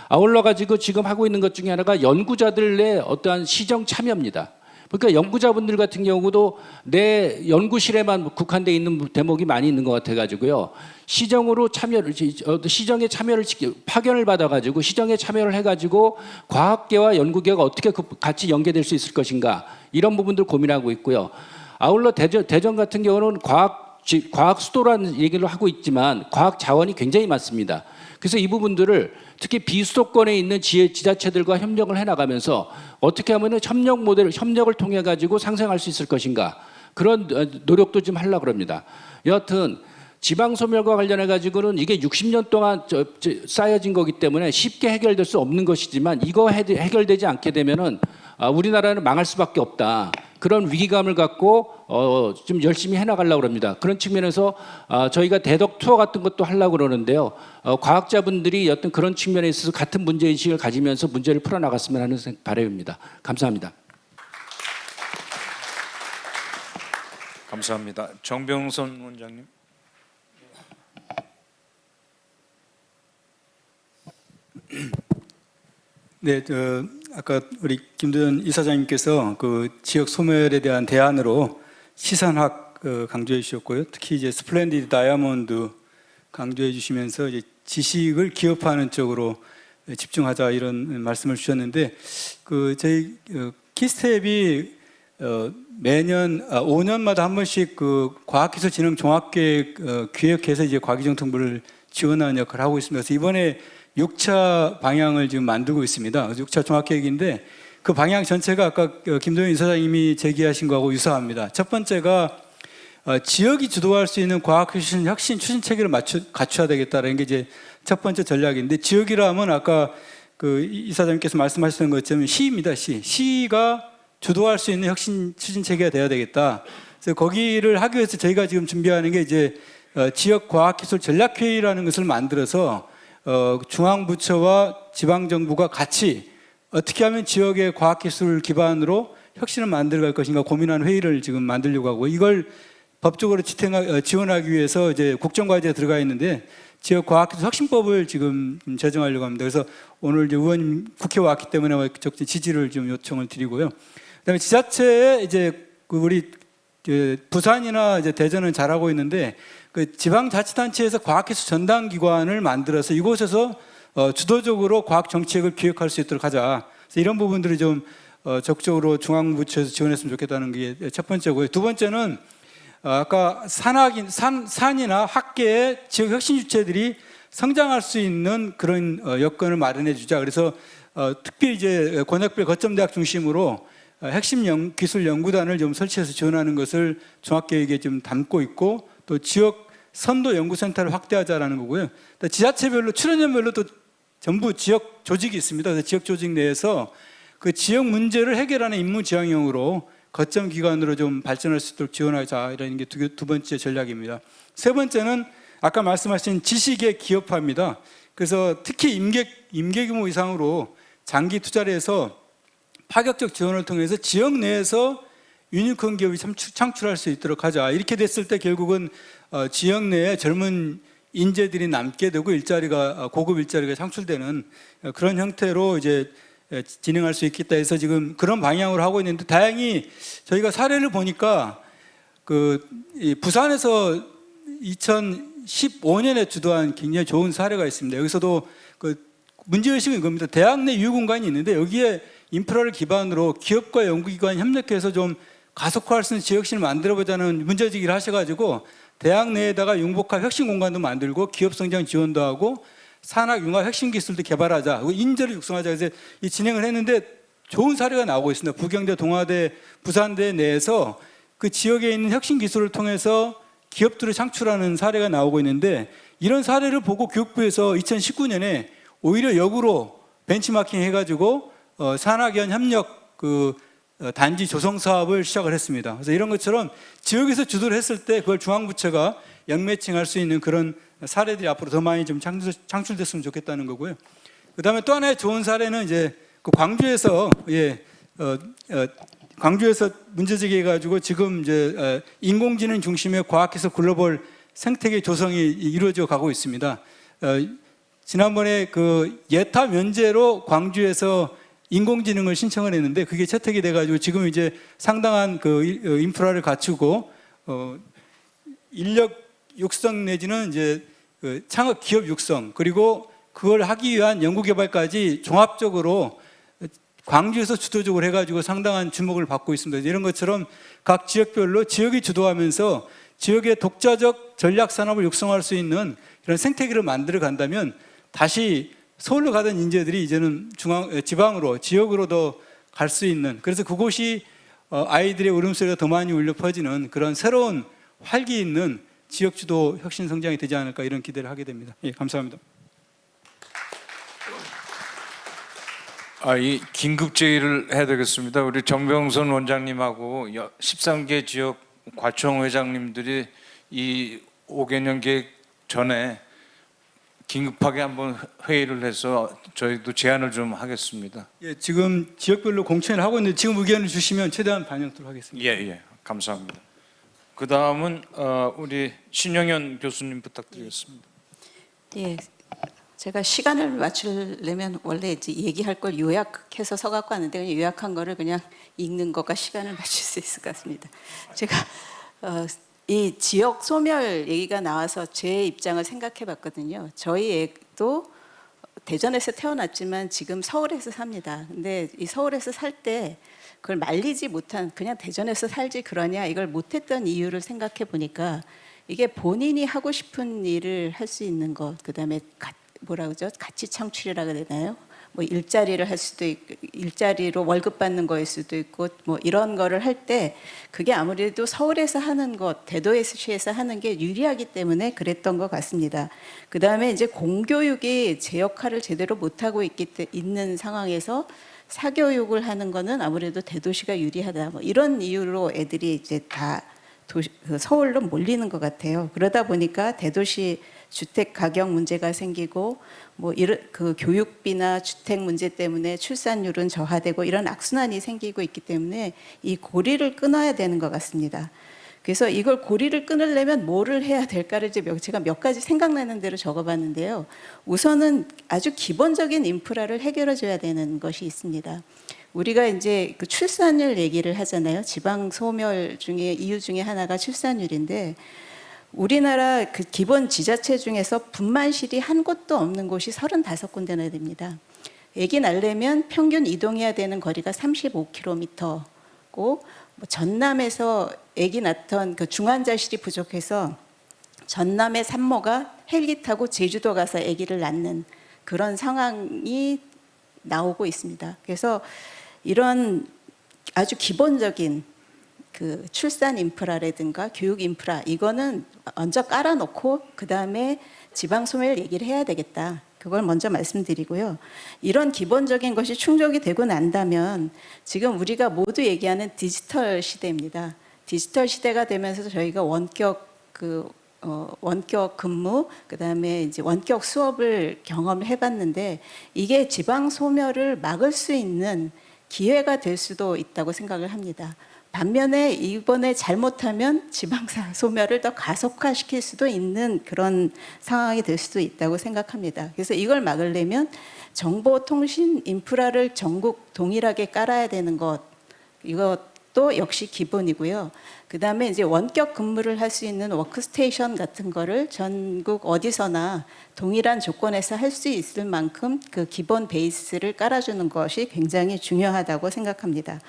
S5: 아울러 가지고 지금 하고 있는 것 중에 하나가 연구자들의 어떠한 시정 참여입니다. 그러니까 연구자분들 같은 경우도 내 연구실에만 국한되어 있는 대목이 많이 있는 것 같아가지고요. 시정에 참여를 파견을 받아가지고 시정에 참여를 해가지고 과학계와 연구계가 어떻게 같이 연계될 수 있을 것인가 이런 부분들 고민하고 있고요. 아울러 대전 같은 경우는 과학 수도라는 얘기를 하고 있지만 과학 자원이 굉장히 많습니다. 그래서 이 부분들을 특히 비수도권에 있는 지자체들과 협력을 해나가면서 어떻게 하면 협력을 통해 가지고 상생할 수 있을 것인가 그런 노력도 좀 하려고 합니다. 여하튼 지방소멸과 관련해 가지고는 이게 60년 동안 쌓여진 거기 때문에 쉽게 해결될 수 없는 것이지만 이거 해결되지 않게 되면은 우리나라는 망할 수밖에 없다. 그런 위기감을 갖고 좀 열심히 해나가려고 합니다. 그런 측면에서 저희가 대덕 투어 같은 것도 하려고 그러는데요. 과학자분들이 어떤 그런 측면에 있어서 같은 문제의식을 가지면서 문제를 풀어나갔으면 하는 바람입니다. 감사합니다.
S2: 감사합니다. 정병선 원장님.
S6: 네, 아까 우리 김도현 이사장님께서 그 지역 소멸에 대한 대안으로 시산학 강조해 주셨고요. 특히 이제 스플렌디드 다이아몬드 강조해 주시면서 이제 지식을 기업화하는 쪽으로 집중하자 이런 말씀을 주셨는데 저희 키스텝이 매년 5년마다 한 번씩 과학기술진흥 종합계획 기획해서 이제 과기정통부를 지원하는 역할을 하고 있습니다. 그래서 이번에 6차 방향을 지금 만들고 있습니다. 6차 종합계획인데 그 방향 전체가 아까 김도현 이사장님이 제기하신 거하고 유사합니다. 첫 번째가 지역이 주도할 수 있는 과학기술 혁신 추진 체계를 갖춰야 되겠다는 게 이제 첫 번째 전략인데 지역이라 하면 아까 이사장님께서 말씀하셨던 것처럼 시입니다. 시가 주도할 수 있는 혁신 추진 체계가 돼야 되겠다. 그래서 거기를 하기 위해서 저희가 지금 준비하는 게 이제 지역과학기술전략회의라는 것을 만들어서 중앙부처와 지방정부가 같이 어떻게 하면 지역의 과학기술 기반으로 혁신을 만들어갈 것인가 고민하는 회의를 지금 만들려고 하고, 이걸 법적으로 지원하기 위해서 이제 국정과제에 들어가 있는데 지역과학기술 혁신법을 지금 제정하려고 합니다. 그래서 오늘 이제 의원님 국회에 왔기 때문에 적극 지지를 좀 요청을 드리고요. 그다음에 지자체에 이제 우리 부산이나 이제 대전은 잘하고 있는데 그 지방자치단체에서 과학기술 전담 기관을 만들어서 이곳에서 주도적으로 과학 정책을 기획할 수 있도록 하자. 그래서 이런 부분들을 좀 적극적으로 중앙부처에서 지원했으면 좋겠다는 게 첫 번째고요. 두 번째는 아까 산이나 학계의 지역 혁신 주체들이 성장할 수 있는 그런 여건을 마련해 주자. 그래서 특히 이제 권역별 거점대학 중심으로 핵심 기술 연구단을 좀 설치해서 지원하는 것을 종합계획에 좀 담고 있고, 또 지역 선도 연구센터를 확대하자라는 거고요. 또 지자체별로 출연연별로 또 전부 지역 조직이 있습니다. 그래서 지역 조직 내에서 그 지역 문제를 해결하는 임무 지향형으로 거점 기관으로 좀 발전할 수 있도록 지원하자, 이런 게 두 번째 전략입니다. 세 번째는 아까 말씀하신 지식의 기업화입니다. 그래서 특히 임계 규모 이상으로 장기 투자를 해서 파격적 지원을 통해서 지역 내에서 유니콘 기업이 창출할 수 있도록 하자. 이렇게 됐을 때 결국은 지역 내에 젊은 인재들이 남게 되고 고급 일자리가 창출되는 그런 형태로 이제 진행할 수 있겠다 해서 지금 그런 방향으로 하고 있는데, 다행히 저희가 사례를 보니까 부산에서 2015년에 주도한 굉장히 좋은 사례가 있습니다. 여기서도 문제의식은 이겁니다. 대학 내 유휴공간이 있는데 여기에 인프라를 기반으로 기업과 연구기관이 협력해서 좀 가속화할 수 있는 지역신을 만들어보자는 문제제기를 하셔가지고 대학 내에다가 융복합 혁신 공간도 만들고 기업 성장 지원도 하고 산학 융합 혁신 기술도 개발하자, 인재를 육성하자. 그래서 이 진행을 했는데 좋은 사례가 나오고 있습니다. 부경대, 동아대, 부산대 내에서 그 지역에 있는 혁신 기술을 통해서 기업들을 창출하는 사례가 나오고 있는데, 이런 사례를 보고 교육부에서 2019년에 오히려 역으로 벤치마킹 해가지고 산학연 협력 단지 조성 사업을 시작을 했습니다. 그래서 이런 것처럼 지역에서 주도를 했을 때 그걸 중앙부처가 역매칭할 수 있는 그런 사례들이 앞으로 더 많이 좀 창출됐으면 좋겠다는 거고요. 그다음에 또 하나의 좋은 사례는 이제 광주에서 광주에서 문제 제기해가지고 지금 이제 인공지능 중심의 과학기술 글로벌 생태계 조성이 이루어져 가고 있습니다. 지난번에 예타 면제로 광주에서 인공지능을 신청을 했는데 그게 채택이 돼가지고 지금 이제 상당한 인프라를 갖추고 인력 육성 내지는 이제 창업 기업 육성, 그리고 그걸 하기 위한 연구개발까지 종합적으로 광주에서 주도적으로 해가지고 상당한 주목을 받고 있습니다. 이런 것처럼 각 지역별로 지역이 주도하면서 지역의 독자적 전략 산업을 육성할 수 있는 이런 생태계를 만들어 간다면 다시 서울로 가던 인재들이 이제는 지방으로, 지역으로 더 갈 수 있는, 그래서 그곳이 아이들의 울음소리가 더 많이 울려 퍼지는 그런 새로운 활기 있는 지역 주도 혁신 성장이 되지 않을까, 이런 기대를 하게 됩니다. 예, 감사합니다.
S2: 이 긴급 제의를 해야 되겠습니다. 우리 정병선 원장님하고 13개 지역 과청 회장님들이 이 5개년 계획 전에 긴급하게 한번 회의를 해서 저희도 제안을 좀 하겠습니다.
S6: 예, 지금 지역별로 공천을 하고 있는데 지금 의견을 주시면 최대한 반영토록 하겠습니다.
S2: 예, 감사합니다. 그 다음은 우리 신영현 교수님 부탁드리겠습니다.
S7: 예, 제가 시간을 맞추려면 원래 이제 얘기할 걸 요약해서 써갖고 왔는데 그냥 요약한 거를 그냥 읽는 것과 시간을 맞출 수 있을 것 같습니다. 제가 이 지역 소멸 얘기가 나와서 제 입장을 생각해봤거든요. 저희 애도 대전에서 태어났지만 지금 서울에서 삽니다. 근데 이 서울에서 살 때 그걸 말리지 못한, 그냥 대전에서 살지 그러냐, 이걸 못했던 이유를 생각해 보니까 이게 본인이 하고 싶은 일을 할 수 있는 것, 그다음에 뭐라 그러죠? 가치 창출이라고 해야 되나요? 뭐 일자리를 할 수도 있고, 일자리로 월급 받는 거일 수도 있고, 뭐 이런 거를 할 때 그게 아무래도 서울에서 하는 것, 대도시에서 하는 게 유리하기 때문에 그랬던 것 같습니다. 그다음에 이제 공교육이 제 역할을 제대로 못 하고 있는 상황에서 사교육을 하는 거는 아무래도 대도시가 유리하다. 뭐 이런 이유로 애들이 이제 다 서울로 몰리는 것 같아요. 그러다 보니까 대도시 주택 가격 문제가 생기고 뭐 이런 그 교육비나 주택 문제 때문에 출산율은 저하되고 이런 악순환이 생기고 있기 때문에 이 고리를 끊어야 되는 것 같습니다. 그래서 이걸 고리를 끊으려면 뭐를 해야 될까를 이제 제가 몇 가지 생각나는 대로 적어봤는데요. 우선은 아주 기본적인 인프라를 해결해 줘야 되는 것이 있습니다. 우리가 이제 그 출산율 얘기를 하잖아요. 지방 소멸 중에 이유 중에 하나가 출산율인데 우리나라 그 기본 지자체 중에서 분만실이 한 곳도 없는 곳이 35군데나 됩니다. 아기 낳으려면 평균 이동해야 되는 거리가 35km고 전남에서 아기 낳던 그 중환자실이 부족해서 전남의 산모가 헬기 타고 제주도 가서 아기를 낳는 그런 상황이 나오고 있습니다. 그래서 이런 아주 기본적인 그 출산 인프라라든가 교육 인프라 이거는 먼저 깔아놓고 그 다음에 지방 소멸 얘기를 해야 되겠다. 그걸 먼저 말씀드리고요. 이런 기본적인 것이 충족이 되고 난다면 지금 우리가 모두 얘기하는 디지털 시대입니다. 디지털 시대가 되면서 저희가 원격 근무, 그다음에 이제 원격 수업을 경험을 해봤는데 이게 지방 소멸을 막을 수 있는 기회가 될 수도 있다고 생각을 합니다. 반면에 이번에 잘못하면 지방 소멸을 더 가속화시킬 수도 있는 그런 상황이 될 수도 있다고 생각합니다. 그래서 이걸 막으려면 정보통신 인프라를 전국 동일하게 깔아야 되는 것, 이것도 역시 기본이고요. 그 다음에 이제 원격 근무를 할 수 있는 워크스테이션 같은 거를 전국 어디서나 동일한 조건에서 할 수 있을 만큼 그 기본 베이스를 깔아주는 것이 굉장히 중요하다고 생각합니다.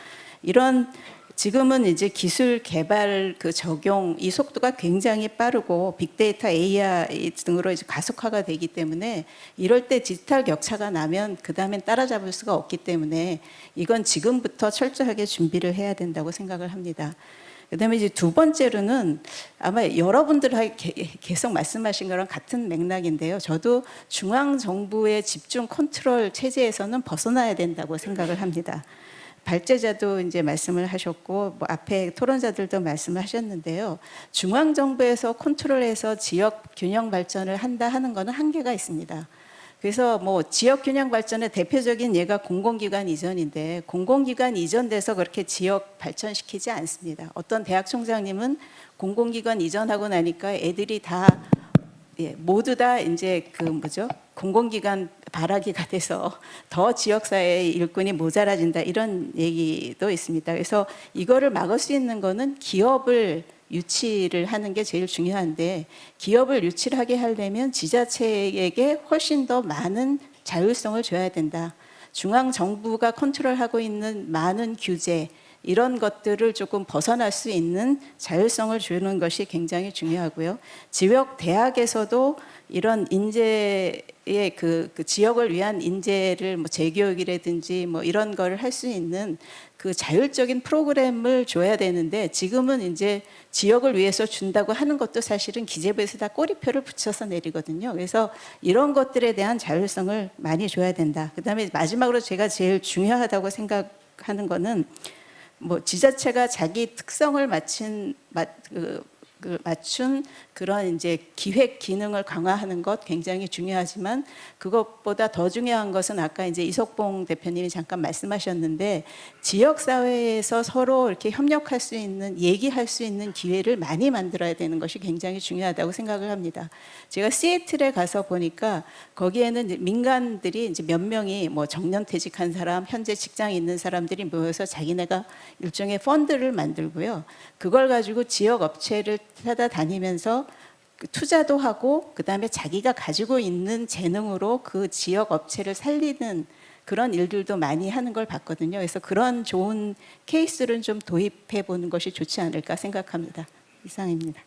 S7: 이런 지금은 이제 기술 개발 그 적용 이 속도가 굉장히 빠르고 빅데이터 AI 등으로 이제 가속화가 되기 때문에 이럴 때 디지털 격차가 나면 그 다음엔 따라잡을 수가 없기 때문에 이건 지금부터 철저하게 준비를 해야 된다고 생각을 합니다. 그다음에 이제 두 번째로는 아마 여러분들이 계속 말씀하신 거랑 같은 맥락인데요. 저도 중앙 정부의 집중 컨트롤 체제에서는 벗어나야 된다고 생각을 합니다. 발제자도 이제 말씀을 하셨고 뭐 앞에 토론자들도 말씀을 하셨는데요. 중앙 정부에서 컨트롤해서 지역 균형 발전을 한다 하는 거는 한계가 있습니다. 그래서 뭐 지역 균형 발전의 대표적인 예가 공공기관 이전인데 공공기관 이전돼서 그렇게 지역 발전시키지 않습니다. 어떤 대학 총장님은 공공기관 이전하고 나니까 애들이 다 모두 다 이제 그 뭐죠? 공공기관 바라기가 돼서 더 지역사회의 일꾼이 모자라진다 이런 얘기도 있습니다. 그래서 이거를 막을 수 있는 거는 기업을 유치를 하는 게 제일 중요한데 기업을 유치를 하게 하려면 지자체에게 훨씬 더 많은 자율성을 줘야 된다. 중앙 정부가 컨트롤하고 있는 많은 규제 이런 것들을 조금 벗어날 수 있는 자율성을 주는 것이 굉장히 중요하고요. 지역 대학에서도 이런 인재의 그 지역을 위한 인재를 뭐 재교육이라든지 뭐 이런 거를 할 수 있는 그 자율적인 프로그램을 줘야 되는데 지금은 이제 지역을 위해서 준다고 하는 것도 사실은 기재부에서 다 꼬리표를 붙여서 내리거든요. 그래서 이런 것들에 대한 자율성을 많이 줘야 된다. 그다음에 마지막으로 제가 제일 중요하다고 생각하는 거는 뭐 지자체가 자기 특성을 맞춘 그런 이제 기획 기능을 강화하는 것 굉장히 중요하지만 그것보다 더 중요한 것은 아까 이제 이석봉 대표님이 잠깐 말씀하셨는데 지역 사회에서 서로 이렇게 협력할 수 있는 얘기할 수 있는 기회를 많이 만들어야 되는 것이 굉장히 중요하다고 생각을 합니다. 제가 시애틀에 가서 보니까 거기에는 이제 민간들이 이제 몇 명이 뭐 정년퇴직한 사람, 현재 직장에 있는 사람들이 모여서 자기네가 일종의 펀드를 만들고요. 그걸 가지고 지역 업체를 찾아다니면서 투자도 하고 그다음에 자기가 가지고 있는 재능으로 그 지역 업체를 살리는 그런 일들도 많이 하는 걸 봤거든요. 그래서 그런 좋은 케이스를 좀 도입해 보는 것이 좋지 않을까 생각합니다. 이상입니다.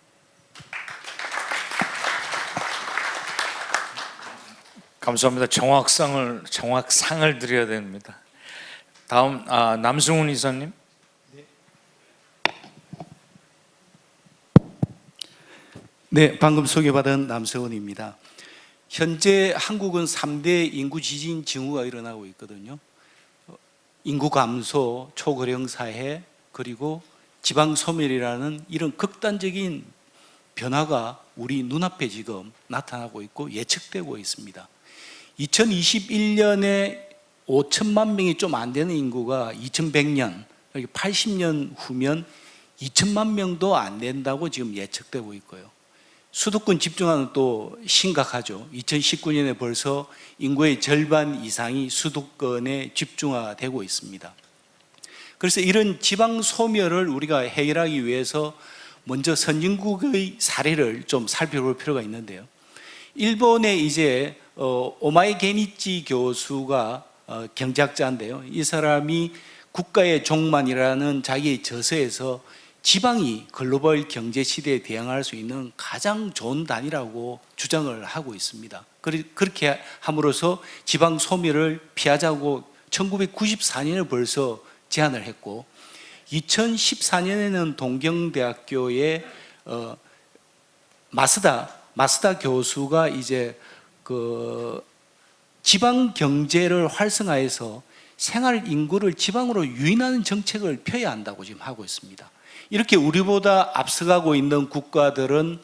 S2: 감사합니다. 정확상을 드려야 됩니다. 다음 남승훈 이사님.
S8: 네, 방금 소개받은 남세원입니다. 현재 한국은 3대 인구 지진 징후가 일어나고 있거든요. 인구 감소, 초고령 사회, 그리고 지방 소멸이라는 이런 극단적인 변화가 우리 눈앞에 지금 나타나고 있고 예측되고 있습니다. 2021년에 5천만 명이 좀 안 되는 인구가 2100년, 80년 후면 2천만 명도 안 된다고 지금 예측되고 있고요. 수도권 집중화는 또 심각하죠. 2019년에 벌써 인구의 절반 이상이 수도권에 집중화되고 있습니다. 그래서 이런 지방 소멸을 우리가 해결하기 위해서 먼저 선진국의 사례를 좀 살펴볼 필요가 있는데요. 일본의 이제 오마에 게니치 교수가 경제학자인데요. 이 사람이 국가의 종말이라는 자기의 저서에서 지방이 글로벌 경제 시대에 대응할 수 있는 가장 좋은 단위라고 주장을 하고 있습니다. 그렇게 함으로써 지방 소멸을 피하자고 1994년에 벌써 제안을 했고 2014년에는 동경대학교의 마스다 교수가 이제 그 지방 경제를 활성화해서 생활 인구를 지방으로 유인하는 정책을 펴야 한다고 지금 하고 있습니다. 이렇게 우리보다 앞서가고 있는 국가들은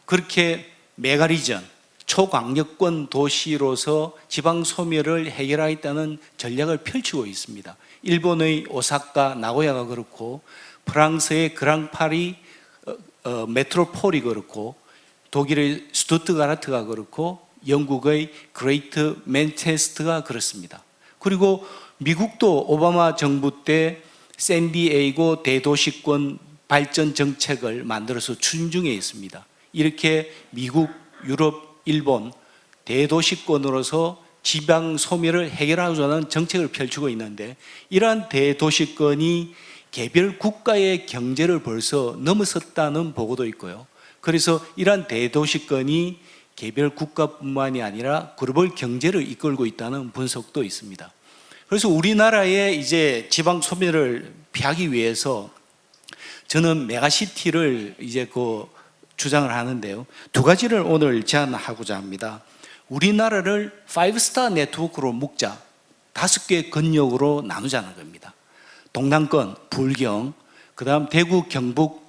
S8: 그렇게 메가리전, 초광역권 도시로서 지방 소멸을 해결하겠다는 전략을 펼치고 있습니다. 일본의 오사카, 나고야가 그렇고 프랑스의 그랑파리 메트로폴이 그렇고 독일의 스투트가르트가 그렇고 영국의 그레이트 맨체스터가 그렇습니다. 그리고 미국도 오바마 정부 때 샌디에이고 대도시권 발전 정책을 만들어서 추진 중에 있습니다. 이렇게 미국, 유럽, 일본 대도시권으로서 지방 소멸을 해결하자는 정책을 펼치고 있는데 이러한 대도시권이 개별 국가의 경제를 벌써 넘어섰다는 보고도 있고요. 그래서 이러한 대도시권이 개별 국가뿐만이 아니라 글로벌 경제를 이끌고 있다는 분석도 있습니다. 그래서 우리나라의 이제 지방 소멸을 피하기 위해서 저는 메가시티를 이제 주장을 하는데요. 두 가지를 오늘 제안하고자 합니다. 우리나라를 5스타 네트워크로 묶자. 5개 권역으로 나누자는 겁니다. 동남권, 불경, 그다음 대구, 경북,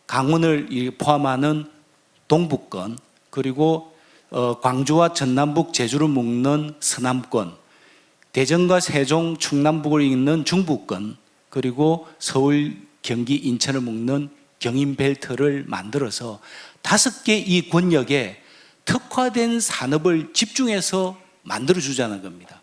S8: 강원을 포함하는 동북권, 그리고 광주와 전남북, 제주를 묶는 서남권, 대전과 세종, 충남북을 잇는 중부권, 그리고 서울, 경기, 인천을 묶는 경인벨트를 만들어서 5개 이 권역에 특화된 산업을 집중해서 만들어주자는 겁니다.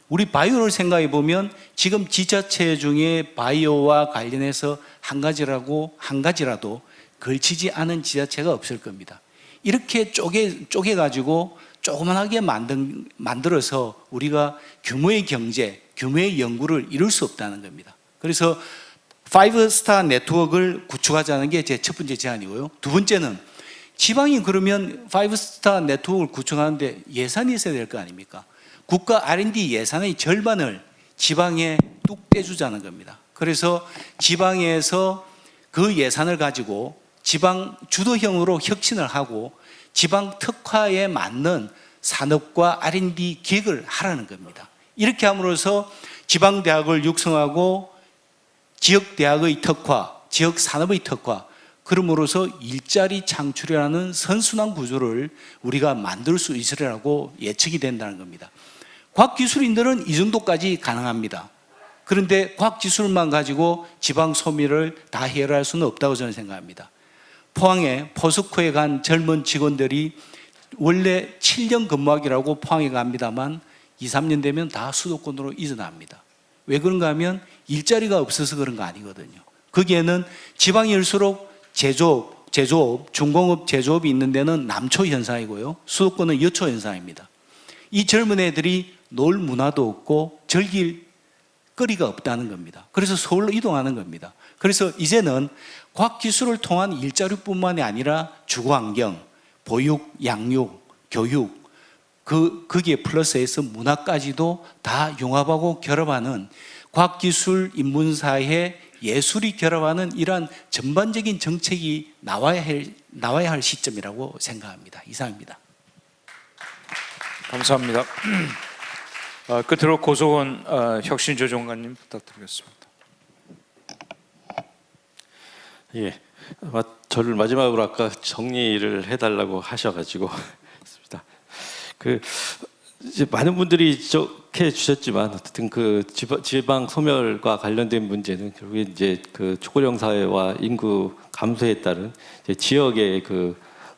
S8: 우리 바이오를 생각해 보면 지금 지자체 중에 바이오와 관련해서 한 가지라도 걸치지 않은 지자체가 없을 겁니다. 이렇게 쪼개가지고 조그만하게 만들어서 우리가 규모의 경제, 규모의 연구를 이룰 수 없다는 겁니다. 그래서 5스타 네트워크를 구축하자는 게 제 첫 번째 제안이고요. 두 번째는 지방이 그러면 5스타 네트워크를 구축하는데 예산이 있어야 될 거 아닙니까? 국가 R&D 예산의 절반을 지방에 뚝 떼주자는 겁니다. 그래서 지방에서 그 예산을 가지고 지방 주도형으로 혁신을 하고 지방 특화에 맞는 산업과 R&D 기획을 하라는 겁니다. 이렇게 함으로써 지방대학을 육성하고 지역대학의 특화, 지역산업의 특화, 그럼으로써 일자리 창출이라는 선순환 구조를 우리가 만들 수 있으리라고 예측이 된다는 겁니다. 과학기술인들은 이 정도까지 가능합니다. 그런데 과학기술만 가지고 지방 소멸을 다 해결할 수는 없다고 저는 생각합니다. 포항에 포스코에 간 젊은 직원들이 원래 7년 근무하기라고 포항에 갑니다만 2, 3년 되면 다 수도권으로 이전합니다. 왜 그런가 하면 일자리가 없어서 그런 거 아니거든요. 거기에는 지방일수록 제조업, 중공업 제조업이 있는 데는 남초 현상이고요. 수도권은 여초 현상입니다. 이 젊은 애들이 놀 문화도 없고 즐길 거리가 없다는 겁니다. 그래서 서울로 이동하는 겁니다. 그래서 이제는 과학기술을 통한 일자리뿐만이 아니라 주거환경, 보육, 양육, 교육, 거기에 플러스해서 문화까지도 다 융합하고 결합하는 과학기술, 인문사회, 예술이 결합하는 이러한 전반적인 정책이 나와야 할 시점이라고 생각합니다. 이상입니다.
S2: 감사합니다. 끝으로 고소원 혁신조정관님 부탁드리겠습니다.
S9: 예, 저를 마지막으로 아까 정리를 해달라고 하셔가지고 했습니다. 이제 많은 분들이 지적해 주셨지만 어쨌든 지방 소멸과 관련된 문제는 결국에 이제 초고령 사회와 인구 감소에 따른 이제 지역의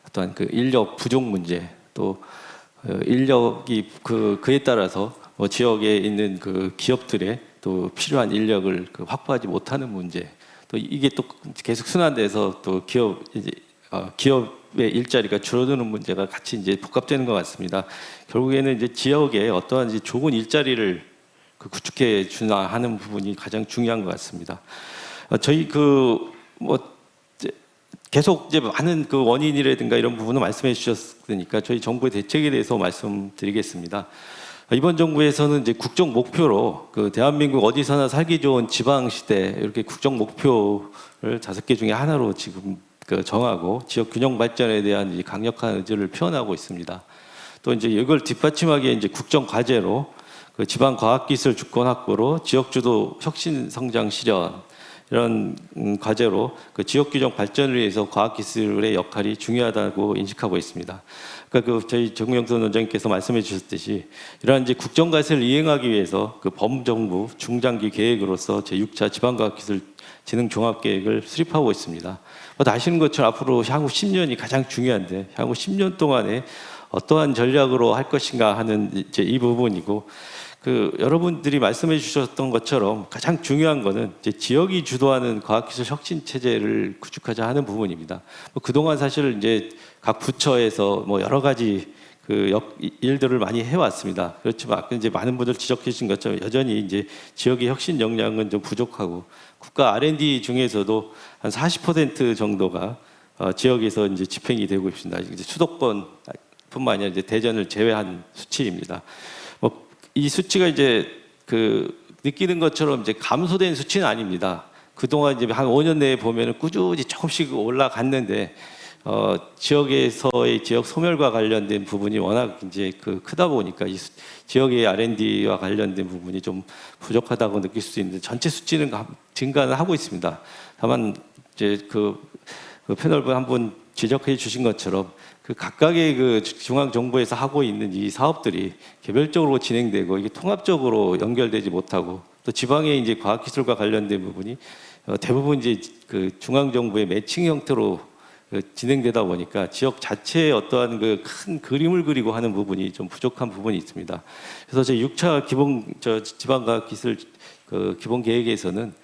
S9: 어떠한 인력 부족 문제, 또 인력이 그에 따라서 지역에 있는 기업들의 또 필요한 인력을 확보하지 못하는 문제, 또 이게 또 계속 순환돼서 또 기업의 일자리가 줄어드는 문제가 같이 이제 복합되는 것 같습니다. 결국에는 이제 지역에 어떠한 이제 좋은 일자리를 구축해 주나 하는 부분이 가장 중요한 것 같습니다. 저희 계속 이제 많은 원인이라든가 이런 부분을 말씀해 주셨으니까 저희 정부의 대책에 대해서 말씀드리겠습니다. 이번 정부에서는 이제 국정 목표로 대한민국 어디서나 살기 좋은 지방 시대 이렇게 국정 목표를 5개 중에 하나로 지금 정하고 지역 균형 발전에 대한 이 강력한 의지를 표현하고 있습니다. 또 이제 이걸 뒷받침하기에 이제 국정 과제로 지방 과학기술 주권 확보로 지역 주도 혁신 성장 실현 이런 과제로 지역 균형 발전을 위해서 과학기술의 역할이 중요하다고 인식하고 있습니다. 그러니까 저희 정명선 원장님께서 말씀해 주셨듯이 이러한 이제 국정 과제를 이행하기 위해서 범정부 중장기 계획으로서 제6차 지방과학기술 진흥 종합계획을 수립하고 있습니다. 아시는 것처럼 앞으로 향후 10년이 가장 중요한데 향후 10년 동안에 어떠한 전략으로 할 것인가 하는 이제 이 부분이고 여러분들이 말씀해 주셨던 것처럼 가장 중요한 것은 이제 지역이 주도하는 과학기술 혁신 체제를 구축하자 하는 부분입니다. 그동안 사실 이제 각 부처에서 여러 가지 일들을 많이 해왔습니다. 그렇지만 이제 많은 분들 지적해 주신 것처럼 여전히 이제 지역의 혁신 역량은 좀 부족하고 국가 R&D 중에서도 한 40% 정도가 지역에서 이제 집행이 되고 있습니다. 이제 수도권뿐만 아니라 이제 대전을 제외한 수치입니다. 이 수치가 이제 느끼는 것처럼 이제 감소된 수치는 아닙니다. 그동안 이제 한 5년 내에 보면은 꾸준히 조금씩 올라갔는데 지역에서의 지역 소멸과 관련된 부분이 워낙 이제 크다 보니까 이 지역의 R&D와 관련된 부분이 좀 부족하다고 느낄 수 있는데 전체 수치는 증가는 하고 있습니다. 다만 이제 패널분 한분 지적해 주신 것처럼 각각의 중앙 정부에서 하고 있는 이 사업들이 개별적으로 진행되고 이게 통합적으로 연결되지 못하고 또 지방의 이제 과학기술과 관련된 부분이 대부분 이제 중앙 정부의 매칭 형태로 진행되다 보니까 지역 자체의 어떠한 큰 그림을 그리고 하는 부분이 좀 부족한 부분이 있습니다. 그래서 제 6차 지방과학기술 기본 계획에서는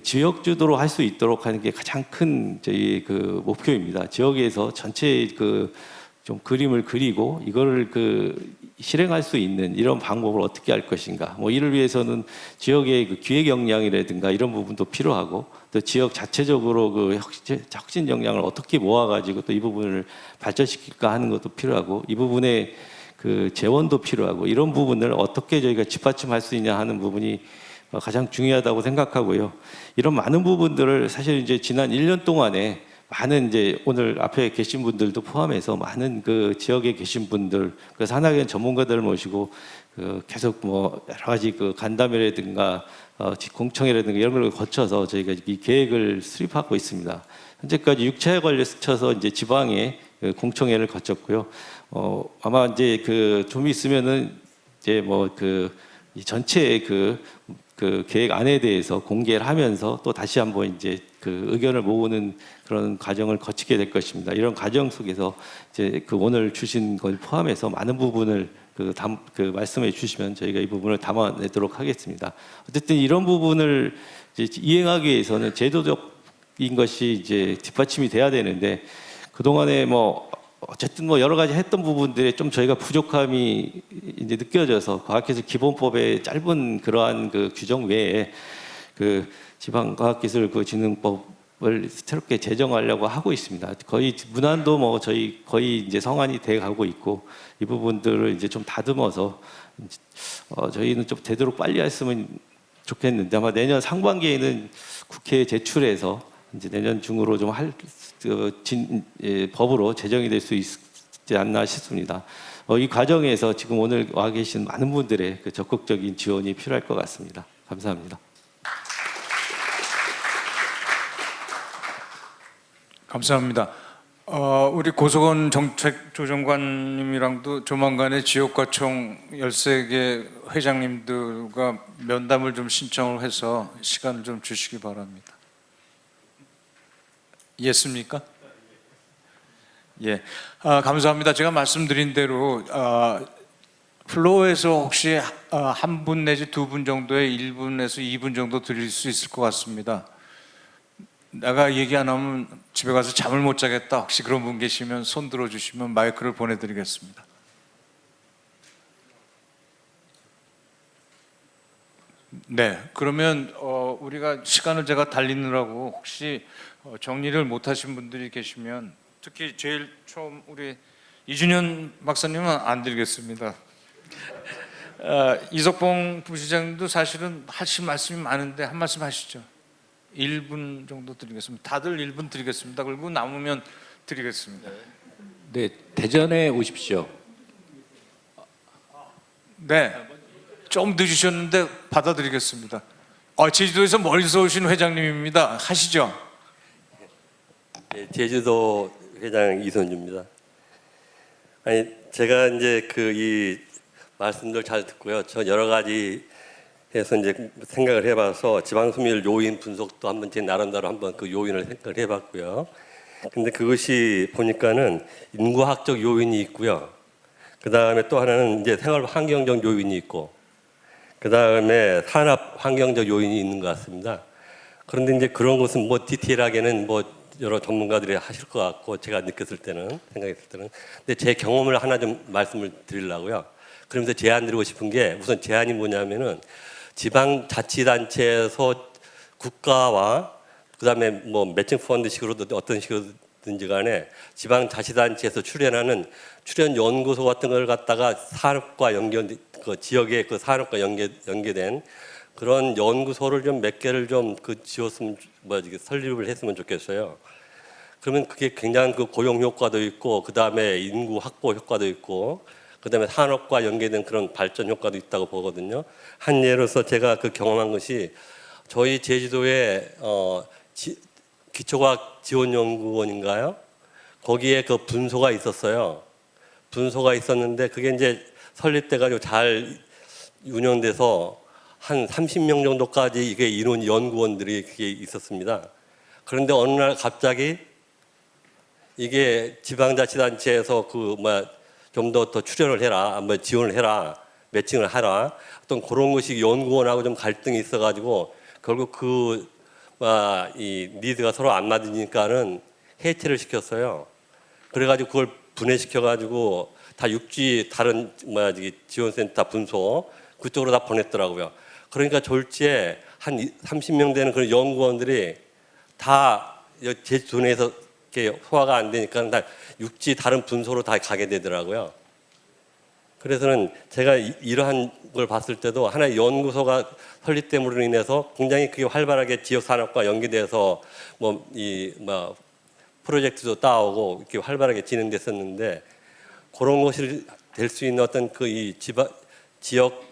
S9: 지역 주도로 할 수 있도록 하는 게 가장 큰 저희 목표입니다. 지역에서 전체의 좀 그림을 그리고 이거를 실행할 수 있는 이런 방법을 어떻게 할 것인가. 이를 위해서는 지역의 기획 역량이라든가 이런 부분도 필요하고 또 지역 자체적으로 혁신 역량을 어떻게 모아가지고 또 이 부분을 발전시킬까 하는 것도 필요하고 이 부분에 재원도 필요하고 이런 부분을 어떻게 저희가 뒷받침할 수 있냐 하는 부분이 가장 중요하다고 생각하고요. 이런 많은 부분들을 사실 이제 지난 1년 동안에 많은 이제 오늘 앞에 계신 분들도 포함해서 많은 지역에 계신 분들, 산학연 전문가들을 모시고 계속 여러 가지 간담회라든가 공청회라든가 이런 걸 거쳐서 저희가 이 계획을 수립하고 있습니다. 현재까지 6차에 걸쳐서 이제 지방에 공청회를 거쳤고요. 아마 이제 좀 있으면은 이제 이 전체의 계획 안에 대해서 공개를 하면서 또 다시 한번 이제 의견을 모으는 그런 과정을 거치게 될 것입니다. 이런 과정 속에서 이제 오늘 주신 걸 포함해서 많은 부분을 말씀해 주시면 저희가 이 부분을 담아내도록 하겠습니다. 어쨌든 이런 부분을 이제 이행하기 위해서는 제도적인 것이 이제 뒷받침이 돼야 되는데 그동안에 어쨌든 여러 가지 했던 부분들에 좀 저희가 부족함이 이제 느껴져서 과학기술 기본법의 짧은 그러한 규정 외에 지방과학기술 진흥법을 새롭게 제정하려고 하고 있습니다. 거의 문안도 저희 거의 이제 성안이 돼 가고 있고 이 부분들을 이제 좀 다듬어서 저희는 좀 되도록 빨리 했으면 좋겠는데 아마 내년 상반기에는 국회에 제출해서 이제 내년 중으로 좀 법으로 제정이 될 수 있지 않나 싶습니다. 이 과정에서 지금 오늘 와 계신 많은 분들의 그 적극적인 지원이 필요할 것 같습니다. 감사합니다.
S2: 감사합니다. 우리 고석원 정책조정관님이랑도 조만간에 지역과총 13개 회장님들과 면담을 좀 신청을 해서 시간을 좀 주시기 바랍니다. 이해했습니까? 예, 감사합니다. 제가 말씀드린 대로 플로어에서 혹시 한 분 내지 두 분 정도의 1분에서 2분 정도 드릴 수 있을 것 같습니다. 내가 얘기 안 하면 집에 가서 잠을 못 자겠다. 혹시 그런 분 계시면 손 들어주시면 마이크를 보내드리겠습니다. 네, 그러면 우리가 시간을 제가 달리느라고 혹시 정리를 못하신 분들이 계시면 특히 제일 처음 우리 이준현 박사님은 안 드리겠습니다. 이석봉 부시장님도 사실은 하실 말씀이 많은데 한 말씀 하시죠. 1분 정도 드리겠습니다. 다들 1분 드리겠습니다. 그리고 남으면 드리겠습니다.
S5: 네, 대전에 오십시오.
S2: 네, 좀 늦으셨는데 받아드리겠습니다. 제주도에서 멀리서 오신 회장님입니다. 하시죠.
S10: 네, 제주도 회장 이선주입니다. 아니 제가 이제 이 말씀들 잘 듣고요. 저 여러 가지 해서 이제 생각을 해봐서 지방소멸 요인 분석도 한번 제 나름대로 한번 그 요인을 생각을 해봤고요. 근데 그것이 보니까는 인구학적 요인이 있고요. 그 다음에 또 하나는 이제 생활 환경적 요인이 있고, 그 다음에 산업 환경적 요인이 있는 것 같습니다. 그런데 이제 그런 것은 뭐 디테일하게는 뭐 여러 전문가들이 하실 것 같고, 제가 느꼈을 때는, 생각했을 때는. 근데 제 경험을 하나 좀 말씀을 드리려고요. 그러면서 제안 드리고 싶은 게, 우선 제안이 뭐냐면은 지방자치단체에서 국가와 그다음에 뭐 매칭 펀드식으로도 어떤 식으로든지 간에 지방자치단체에서 출연하는 출연 연구소 같은 걸 갖다가 산업과 그 지역의 그 산업과 연계된 그런 연구소를 좀 몇 개를 좀 지었으면 설립을 했으면 좋겠어요. 그러면 그게 굉장한 그 고용 효과도 있고, 그 다음에 인구 확보 효과도 있고, 그 다음에 산업과 연계된 그런 발전 효과도 있다고 보거든요. 한 예로서 제가 그 경험한 것이 저희 제주도에 기초과학 지원연구원인가요? 거기에 그 분소가 있었어요. 분소가 있었는데 그게 이제 설립돼가지고 잘 운영돼서 한 30명 정도까지 이게 인원 연구원들이 그게 있었습니다. 그런데 어느 날 갑자기 이게 지방자치단체에서 좀 더 출연을 해라, 지원을 해라, 매칭을 하라, 어떤 그런 것이 연구원하고 좀 갈등이 있어가지고 결국 이 니드가 서로 안 맞으니까는 해체를 시켰어요. 그래가지고 그걸 분해시켜가지고 다 육지 다른 지원센터 분소 그쪽으로 다 보냈더라고요. 그러니까 졸지에 한 30명 되는 그런 연구원들이 다 제주도 내에서 소화가 안 되니까 다 육지 다른 분소로 다 가게 되더라고요. 그래서는 제가 이러한 걸 봤을 때도 하나의 연구소가 설립됨으로 인해서 굉장히 그게 활발하게 지역 산업과 연계돼서 프로젝트도 따오고 이렇게 활발하게 진행됐었는데, 그런 것이 될 수 있는 어떤 지역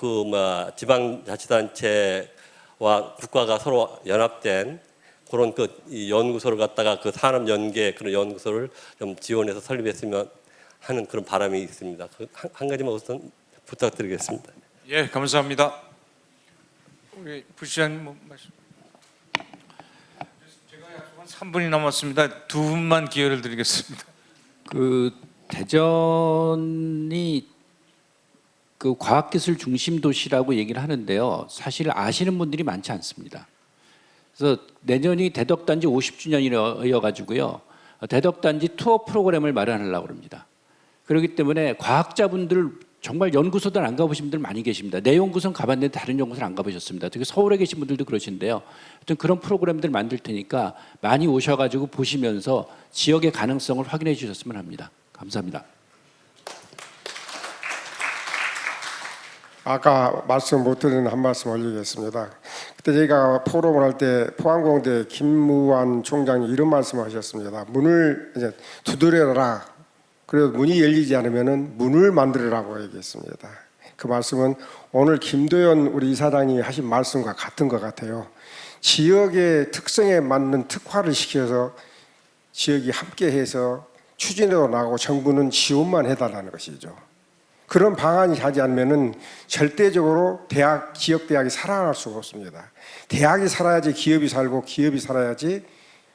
S10: 지방자치단체와 국가가 서로 연합된 그런 이 연구소를 갖다가 그 산업 연계 그런 연구소를 좀 지원해서 설립했으면 하는 그런 바람이 있습니다. 한 가지만 우선 부탁드리겠습니다.
S2: 예, 감사합니다. 우리 부시장님 말씀. 제가 약속한 3분이 남았습니다. 두 분만 기회를 드리겠습니다.
S5: 대전이 과학기술 중심 도시라고 얘기를 하는데요. 사실 아시는 분들이 많지 않습니다. 그래서 내년이 대덕단지 50주년이어 가지고요. 대덕단지 투어 프로그램을 마련하려고 합니다. 그렇기 때문에 과학자분들 정말 연구소들 안 가보신 분들 많이 계십니다. 내 연구소는 가봤는데 다른 연구소는 안 가보셨습니다. 특히 서울에 계신 분들도 그러신데요. 하여튼 그런 프로그램들 만들 테니까 많이 오셔가지고 보시면서 지역의 가능성을 확인해 주셨으면 합니다. 감사합니다.
S4: 아까 말씀 못 드린 한 말씀 올리겠습니다. 그때 저희가 포럼을 할 때 포항공대 김무환 총장이 이런 말씀을 하셨습니다. 문을 이제 두드려라. 그래도 문이 열리지 않으면은 문을 만들으라고 얘기했습니다. 그 말씀은 오늘 김도연 우리 이사장님이 하신 말씀과 같은 것 같아요. 지역의 특성에 맞는 특화를 시켜서 지역이 함께해서 추진해도 나가고 정부는 지원만 해달라는 것이죠. 그런 방안이 하지 않으면은 절대적으로 지역 대학이 살아날 수가 없습니다. 대학이 살아야지 기업이 살고 기업이 살아야지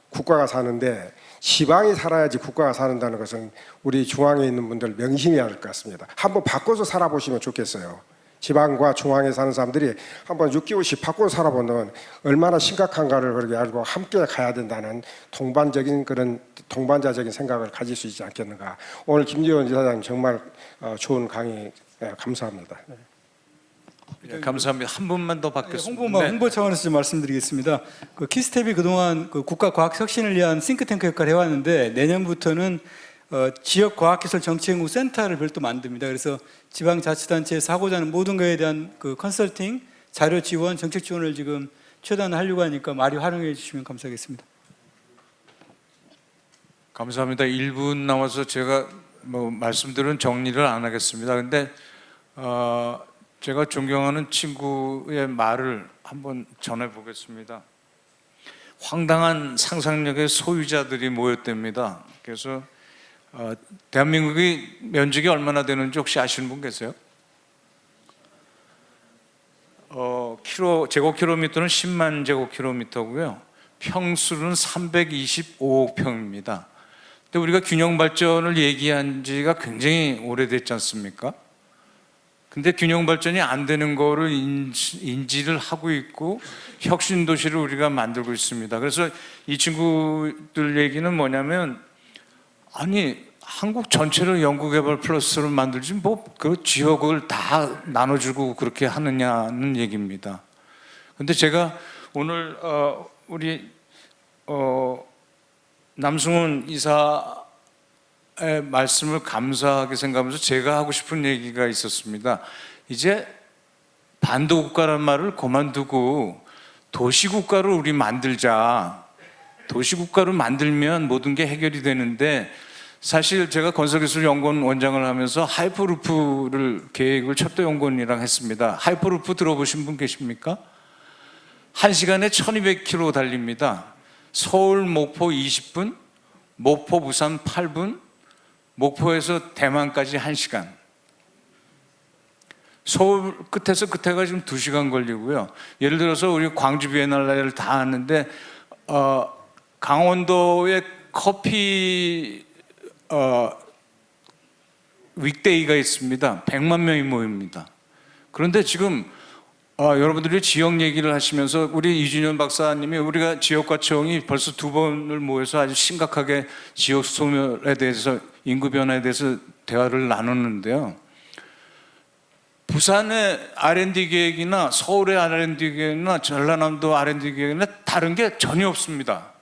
S4: 국가가 사는데 지방이 살아야지 국가가 사는다는 것은 우리 중앙에 있는 분들 명심해야 할 것 같습니다. 한번 바꿔서 살아보시면 좋겠어요. 지방과 중앙에 사는 사람들이 한번 6개월씩 바꿔서 살아보면 얼마나 심각한가를 그렇게 알고 함께 가야 된다는 동반자적인 생각을 가질 수 있지 않겠는가. 오늘 김재원 지사장님 정말 좋은 강의 감사합니다.
S2: 네, 감사합니다. 한 분만 더 받겠습니다.
S6: 홍보 차원에서 좀 말씀드리겠습니다. 그 키스텝이 그동안 그 국가 과학 혁신을 위한 싱크탱크 역할을 해왔는데 내년부터는 지역 과학기술 정치연구 센터를 별도 만듭니다. 그래서 지방자치단체에서 하고자 하는 모든 것에 대한 그 컨설팅, 자료 지원, 정책 지원을 지금 최대한 하려고 하니까 많이 활용해 주시면 감사하겠습니다.
S2: 감사합니다. 1분 남아서 제가 뭐 말씀들은 정리를 안 하겠습니다. 근데 제가 존경하는 친구의 말을 한번 전해 보겠습니다. 황당한 상상력의 소유자들이 모였답니다. 그래서 대한민국이 면적이 얼마나 되는지 혹시 아시는 분 계세요? 제곱킬로미터는 10만 제곱킬로미터고요. 평수는 325억 평입니다. 근데 우리가 균형 발전을 얘기한 지가 굉장히 오래됐지 않습니까? 근데 균형 발전이 안 되는 거를 인지를 하고 있고 혁신 도시를 우리가 만들고 있습니다. 그래서 이 친구들 얘기는 뭐냐면 아니 한국 전체를 연구개발 클러스터를 만들지 뭐 그 지역을 다 나눠주고 그렇게 하느냐는 얘기입니다. 근데 제가 오늘 우리 남승훈 이사의 말씀을 감사하게 생각하면서 제가 하고 싶은 얘기가 있었습니다. 이제 반도국가라는 말을 그만두고 도시국가를 우리 만들자. 도시국가를 만들면 모든 게 해결이 되는데 사실 제가 건설기술연구원 원장을 하면서 하이퍼루프를 계획을 첩도연구원이랑 했습니다. 하이퍼루프 들어보신 분 계십니까? 1시간에 1200km 달립니다. 서울, 목포 20분, 목포, 부산 8분, 목포에서 대만까지 1시간. 서울 끝에서 끝에가 지금 2시간 걸리고요. 예를 들어서 우리 광주 비엔날레를 다 하는데 강원도에 커피 윅데이가 있습니다. 100만 명이 모입니다. 그런데 지금 여러분들이 지역 얘기를 하시면서 우리 이준현 박사님이 우리가 지역과청이 벌써 2번을 모여서 아주 심각하게 지역 소멸에 대해서 인구 변화에 대해서 대화를 나눴는데요. 부산의 R&D 계획이나 서울의 R&D 계획이나 전라남도 R&D 계획이나 다른 게 전혀 없습니다.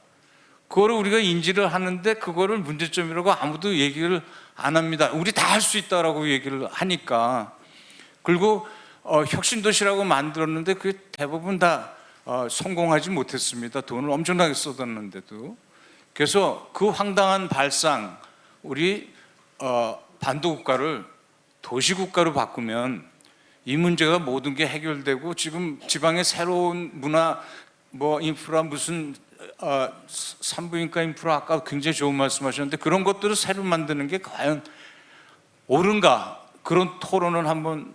S2: 그거를 우리가 인지를 하는데 그거를 문제점이라고 아무도 얘기를 안 합니다. 우리 다 할 수 있다라고 얘기를 하니까. 그리고 혁신도시라고 만들었는데 그게 대부분 다 성공하지 못했습니다. 돈을 엄청나게 쏟았는데도. 그래서 그 황당한 발상, 우리 반도국가를 도시국가로 바꾸면 이 문제가 모든 게 해결되고 지금 지방의 새로운 문화, 뭐 인프라 무슨 산부인과 인프라 아까 굉장히 좋은 말씀하셨는데 그런 것들을 새로 만드는 게 과연 옳은가? 그런 토론을 한번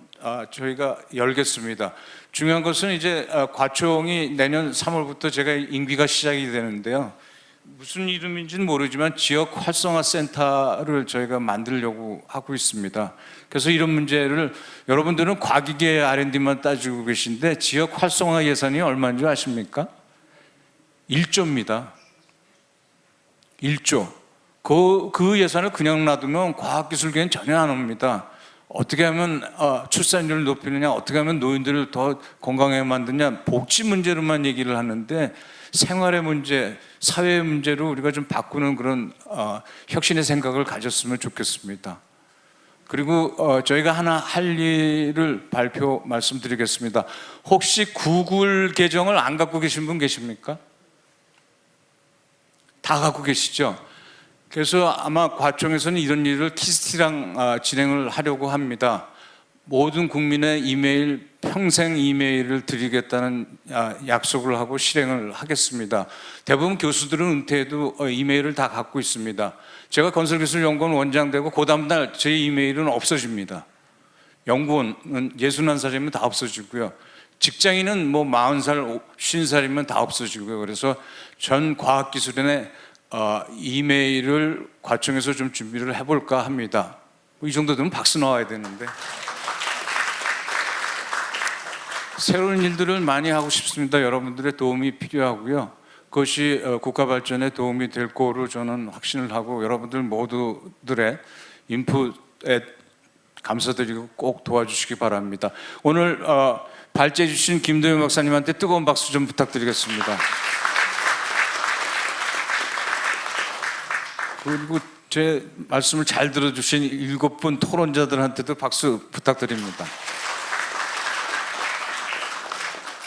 S2: 저희가 열겠습니다. 중요한 것은 이제 과총이 내년 3월부터 제가 임기가 시작이 되는데요. 무슨 이름인지는 모르지만 지역 활성화 센터를 저희가 만들려고 하고 있습니다. 그래서 이런 문제를 여러분들은 과기계 R&D만 따지고 계신데 지역 활성화 예산이 얼마인 줄 아십니까? 1조입니다. 1조. 그 예산을 그냥 놔두면 과학기술계는 전혀 안 옵니다. 어떻게 하면 출산율을 높이느냐, 어떻게 하면 노인들을 더 건강하게 만드냐, 복지 문제로만 얘기를 하는데 생활의 문제, 사회의 문제로 우리가 좀 바꾸는 그런 혁신의 생각을 가졌으면 좋겠습니다. 그리고 저희가 하나 할 일을 말씀드리겠습니다. 혹시 구글 계정을 안 갖고 계신 분 계십니까? 다 갖고 계시죠? 그래서 아마 과총에서는 이런 일을 키스티랑 진행을 하려고 합니다. 모든 국민의 이메일, 평생 이메일을 드리겠다는 약속을 하고 실행을 하겠습니다. 대부분 교수들은 은퇴해도 이메일을 다 갖고 있습니다. 제가 건설기술연구원 원장되고 그 다음날 제 이메일은 없어집니다. 연구원은 61살이면 다 없어지고요. 직장인은 뭐 40살, 50살이면 다 없어지고요. 그래서 전 과학기술인의 이메일을 과총에서 좀 준비를 해볼까 합니다. 이 정도 되면 박수 나와야 되는데. 새로운 일들을 많이 하고 싶습니다. 여러분들의 도움이 필요하고요. 그것이 국가 발전에 도움이 될 거로 저는 확신을 하고 여러분들 모두들의 인풋에 감사드리고 꼭 도와주시기 바랍니다. 오늘 발제해 주신 김도영 박사님한테 뜨거운 박수 좀 부탁드리겠습니다. 그리고 제 말씀을 잘 들어주신 7분 토론자들한테도 박수 부탁드립니다.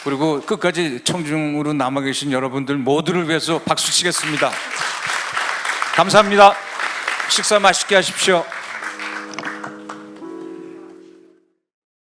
S2: 그리고 끝까지 청중으로 남아 계신 여러분들 모두를 위해서 박수 치겠습니다. 감사합니다. 식사 맛있게 하십시오.